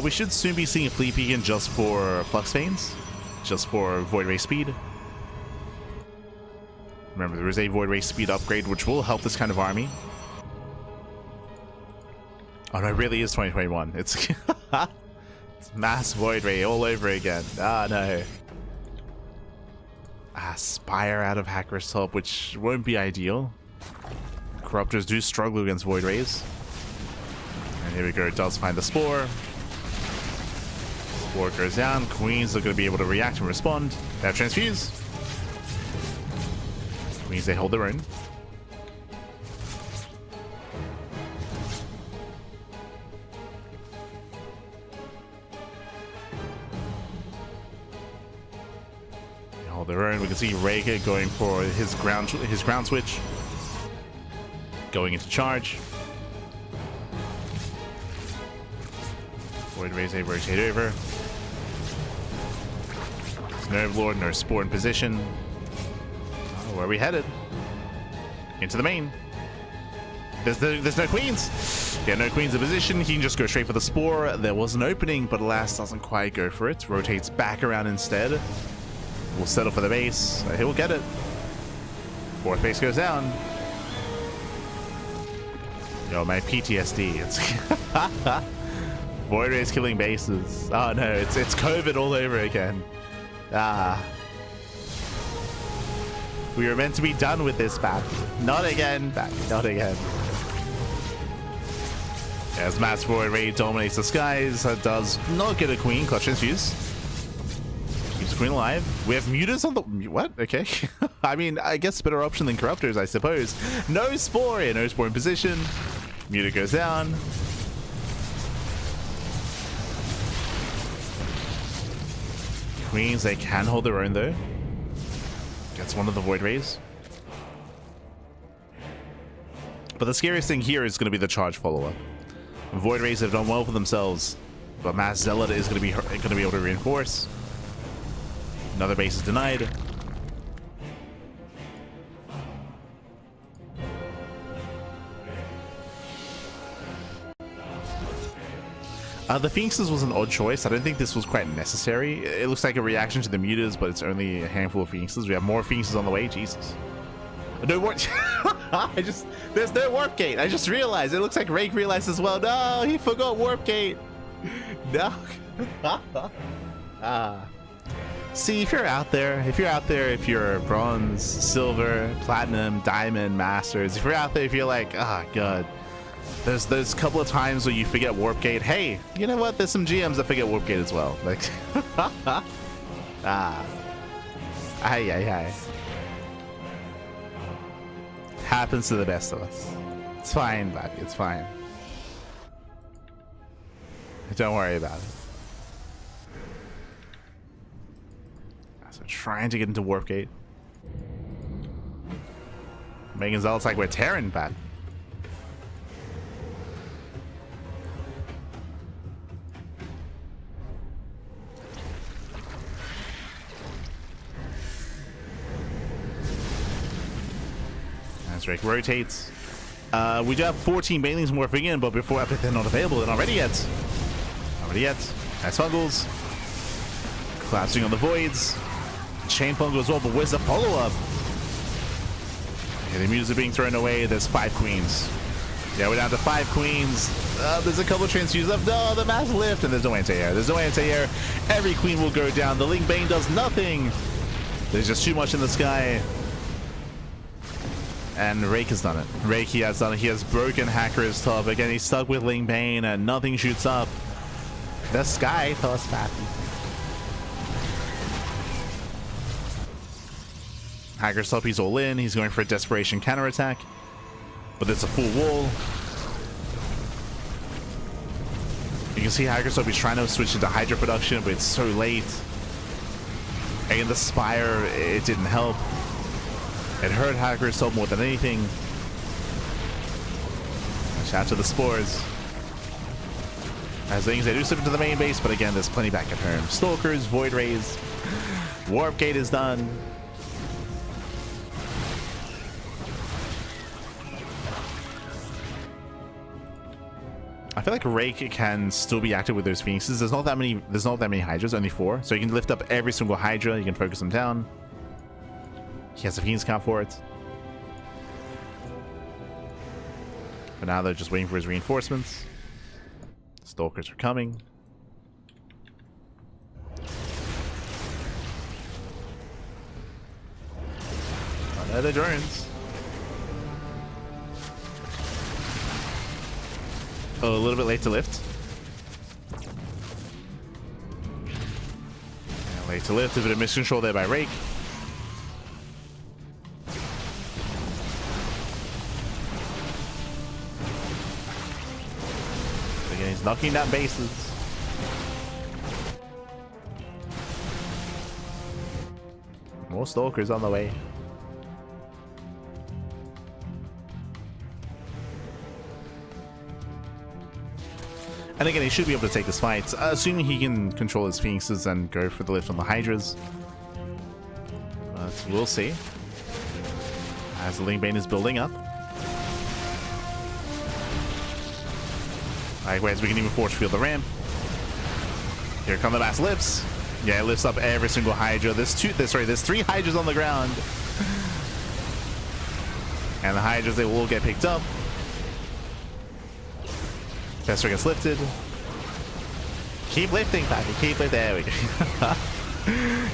We should soon be seeing a Fleet Beacon just for Flux Veins. Just for Void Ray speed. Remember, there is a Void Ray speed upgrade, which will help this kind of army. Oh no, it really is 2021. It's, it's Mass Void Ray all over again. Ah, no. Spire out of HackErIsTop, which won't be ideal. Corruptors do struggle against Void Rays. And here we go, it does find the Spore. Spore goes down. Queens are going to be able to react and respond. They have Transfuse. Queens, they hold their own. Their own. We can see Rake going for his ground switch, going into charge. Void Rays, they rotate over. There's no Overlord, no Spore in position. Oh, where are we headed? Into the main. There's no Queens. Yeah, no Queens in position. He can just go straight for the Spore. There was an opening, but alas, doesn't quite go for it. Rotates back around instead. We'll settle for the base. He will get it. Fourth base goes down. Yo, my PTSD. It's Void Rays killing bases. Oh no, it's COVID all over again. We were meant to be done with this back. Not again, back. Not again. As Mass Void Ray dominates the skies, does not get a Queen. Clutch Transfuse. Keeps Queen alive. We have Mutas on the... What? Okay. I mean, I guess better option than Corruptors, I suppose. No Spore here. No Spore in position. Muta goes down. Queens, they can hold their own, though. Gets one of the Void Rays. But the scariest thing here is going to be the charge follow-up. Void Rays have done well for themselves, but Mass Zealot is going to be able to reinforce. Another base is denied. The Phoenixes was an odd choice. I don't think this was quite necessary. It looks like a reaction to the Mutas, but it's only a handful of Phoenixes. We have more Phoenixes on the way. Jesus. No warp. There's no warp gate. I just realized. It looks like Rake realized as well. No, he forgot warp gate. No. See, if you're out there, if you're bronze, silver, platinum, diamond, masters, if you're out there, if you're like, oh god, there's a couple of times where you forget warp gate. Hey, you know what? There's some GMs that forget warp gate as well. Like, Aye. Happens to the best of us. It's fine, buddy. It's fine. Don't worry about it. So trying to get into warp gate. Megan's all, it's like we're tearing, bad. As Rake rotates. We do have 14 banelings morphing in, but before they're not available, they're not ready yet. Nice fungles. Collapsing on the voids. Chain fungal as well, but where's the follow-up? Okay, the muses are being thrown away. There's 5 queens. Yeah, we're down to 5 queens. There's a couple of transfuses left. No, the mass lift, and there's no anti-air. Every queen will go down. The Ling Bane does nothing. There's just too much in the sky. And Rake has done it. He has broken HackErIsTop. Again, he's stuck with Ling Bane, and nothing shoots up. The sky toss happy. HackErIsTop, he's all in. He's going for a desperation counterattack. But there's a full wall. You can see HackErIsTop, he's trying to switch into Hydra production, but it's so late. And the Spire, it didn't help. It hurt HackErIsTop more than anything. Shout out to the spores. As things, they do slip into the main base, but again, there's plenty back at home. Stalkers, Void Rays, Warp Gate is done. I feel like Rake can still be active with those Phoenixes. There's not that many Hydras, only 4. So you can lift up every single Hydra, you can focus them down. He has a Phoenix count for it. But now they're just waiting for his reinforcements. Stalkers are coming. Another drones. Oh, a little bit late to lift. Yeah, late to lift. A bit of miscontrol there by Rake. Again, he's knocking down bases. More stalkers on the way. And again, he should be able to take this fight, assuming he can control his Phoenixes and go for the lift on the Hydras. But we'll see. As the Ling Bane is building up. Likewise, we can even force field the ramp. Here come the mass lifts. Yeah, it lifts up every single Hydra. There's 3 Hydras on the ground. And the Hydras, they will get picked up. Fester gets lifted. Keep lifting, Pappy. Keep lifting. There we go.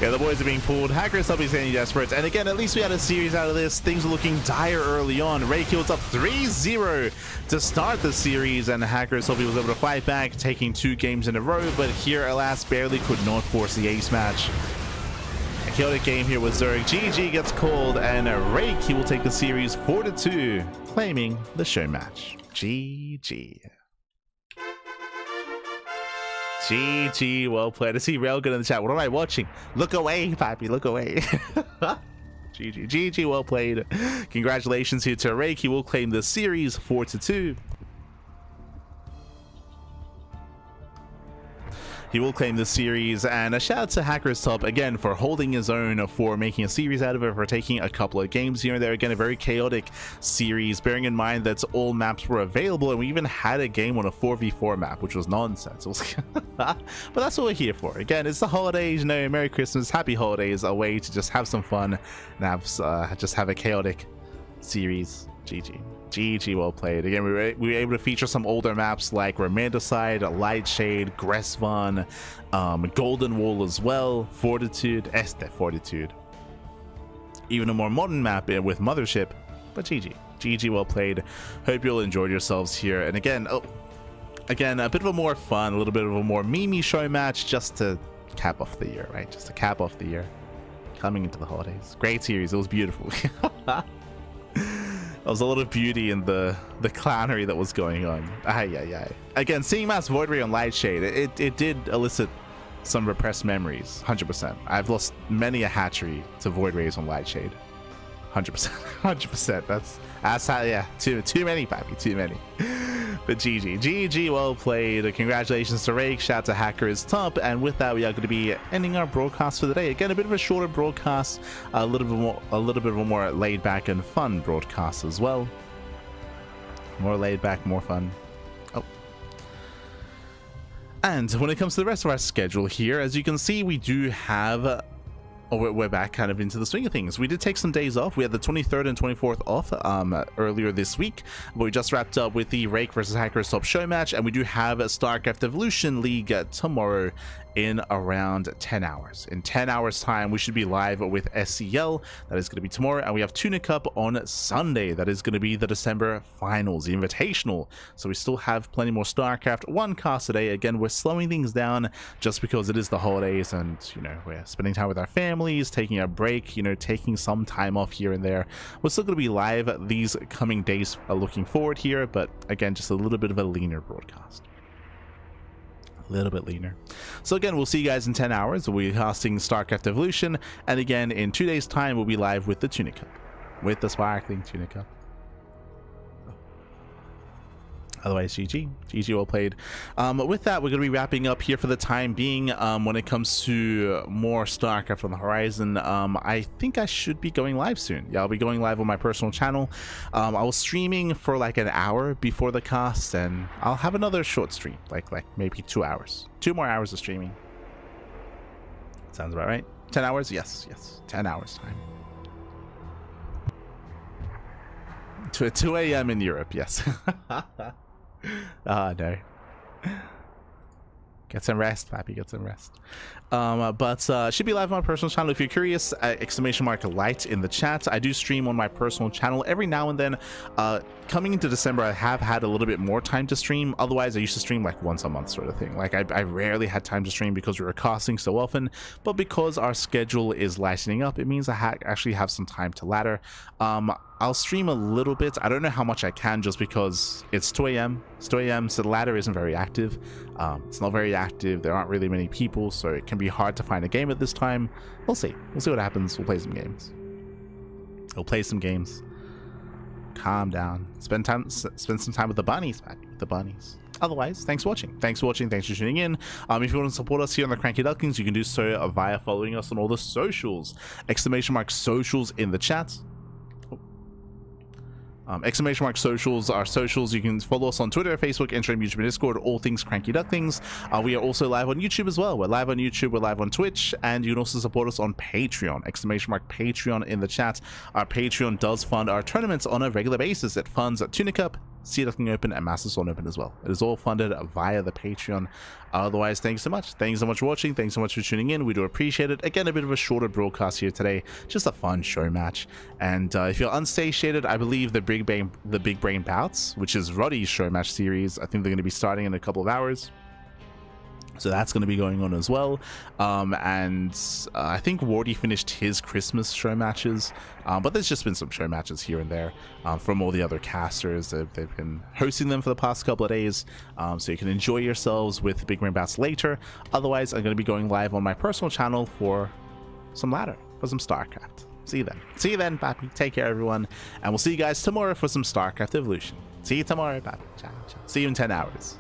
Yeah, the boys are being pulled. HackErIsTop is getting desperate. And again, at least we had a series out of this. Things were looking dire early on. Rake kills up 3-0 to start the series. And HackErIsTop was able to fight back, taking 2 games in a row. But here, alas, barely could not force the ace match. A chaotic game here with Zerg. GG gets called. And Rake, he will take the series 4-2, claiming the show match. GG. GG, well played. I see Railgun in the chat. What am I watching? Look away, Pappy, look away. GG, well played. Congratulations here to Rake. He will claim the series 4-2. He will claim the series, and a shout out to HackErIsTop again for holding his own, for making a series out of it, for taking a couple of games here and there. Again, a very chaotic series, bearing in mind that all maps were available, and we even had a game on a 4v4 map, which was nonsense. But that's what we're here for. Again, it's the holidays, you know, Merry Christmas, Happy Holidays, a way to just have some fun and have just have a chaotic series. GG, well played. Again, we were able to feature some older maps like Romanticide, Lightshade, Gressvan, Golden Wall as well, Fortitude, Fortitude. Even a more modern map with Mothership, but GG, well played. Hope you all enjoyed yourselves here. And again, again, a bit of a more fun, a little bit of a more memey show match just to cap off the year, right? Just to cap off the year. Coming into the holidays. Great series, it was beautiful. There was a lot of beauty in the clownery that was going on. Again, seeing Mass Void Ray on Lightshade, it did elicit some repressed memories. 100%. I've lost many a hatchery to Void Rays on Lightshade. 100%. 100%. Yeah. Too many, papi. Too many. But GG, well played. Congratulations to Rake. Shout out to HackErIsTop. And with that, we are going to be ending our broadcast for the day. Again, a bit of a shorter broadcast, a little bit of a more laid back and fun broadcast as well. More laid back, more fun. And when it comes to the rest of our schedule here, as you can see, we do have we're back kind of into the swing of things. We did take some days off. We had the 23rd and 24th off earlier this week, but we just wrapped up with the Rake versus HackErIsTop show match, and we do have a StarCraft Evolution League tomorrow in around 10 hours. In 10 hours time, we should be live with SCL. That is going to be tomorrow, and we have Tuna Cup on Sunday. That is going to be the December finals, the Invitational. So we still have plenty more StarCraft. One cast today. Again, we're slowing things down just because it is the holidays, and you know, we're spending time with our families, taking a break, you know, taking some time off here and there. We're still going to be live these coming days, looking forward here, but again, just a little bit of a leaner broadcast. A little bit leaner. So again, we'll see you guys in 10 hours. We'll be hosting StarCraft Evolution, and again in 2 days time we'll be live with the Tuna Cup, with the sparkling Tuna Cup. Otherwise, GG, well played. With that, we're going to be wrapping up here for the time being. When it comes to more StarCraft on the horizon, I think I should be going live soon. Yeah, I'll be going live on my personal channel. I was streaming for like an hour before the cast, and I'll have another short stream, like maybe 2 hours. 2 more hours of streaming. Sounds about right. 10 hours? Yes. 10 hours time. To 2 a.m. in Europe, yes. No. Get some rest, pappy, get some rest. Should be live on my personal channel. If you're curious, !light in the chat. I do stream on my personal channel every now and then. Coming into December, I have had a little bit more time to stream. Otherwise, I used to stream like once a month sort of thing. Like I rarely had time to stream because we were casting so often, but because our schedule is lightening up, it means I actually have some time to ladder. I'll stream a little bit. I don't know how much I can, just because it's 2 a.m. It's 2 a.m. so the ladder isn't very active. It's not very active. There aren't really many people, so it can be hard to find a game at this time. We'll see what happens. We'll play some games. Calm down. Spend some time with the bunnies, man. With the bunnies. Otherwise, thanks for watching. Thanks for tuning in. If you want to support us here on the CranKy Ducklings, you can do so via following us on all the socials. !socials in the chat. !socials, our socials. You can follow us on Twitter, Facebook, Instagram, YouTube, and Discord, all things CranKy Ducklings. We are also live on YouTube as well. We're live on YouTube, we're live on Twitch, and you can also support us on Patreon. !Patreon in the chat. Our Patreon does fund our tournaments on a regular basis. It funds Tuna Cup, Sea Duckling Open, and Masters Zone Open as well. It is all funded via the Patreon. Otherwise, thanks so much. Thanks so much for watching. Thanks so much for tuning in. We do appreciate it. Again, a bit of a shorter broadcast here today. Just a fun show match. And if you're unsatiated, I believe the Big Brain Bouts, which is Roddy's show match series, I think they're going to be starting in a couple of hours. So that's going to be going on as well. I think Wardy finished his Christmas show matches, but there's just been some show matches here and there from all the other casters. They've been hosting them for the past couple of days, so you can enjoy yourselves with Big Brain Bats later. Otherwise, I'm going to be going live on my personal channel for some ladder, for some StarCraft. See you then, papi. Take care, everyone, and we'll see you guys tomorrow for some StarCraft Evolution. See you tomorrow, papi. Ciao. See you in 10 hours.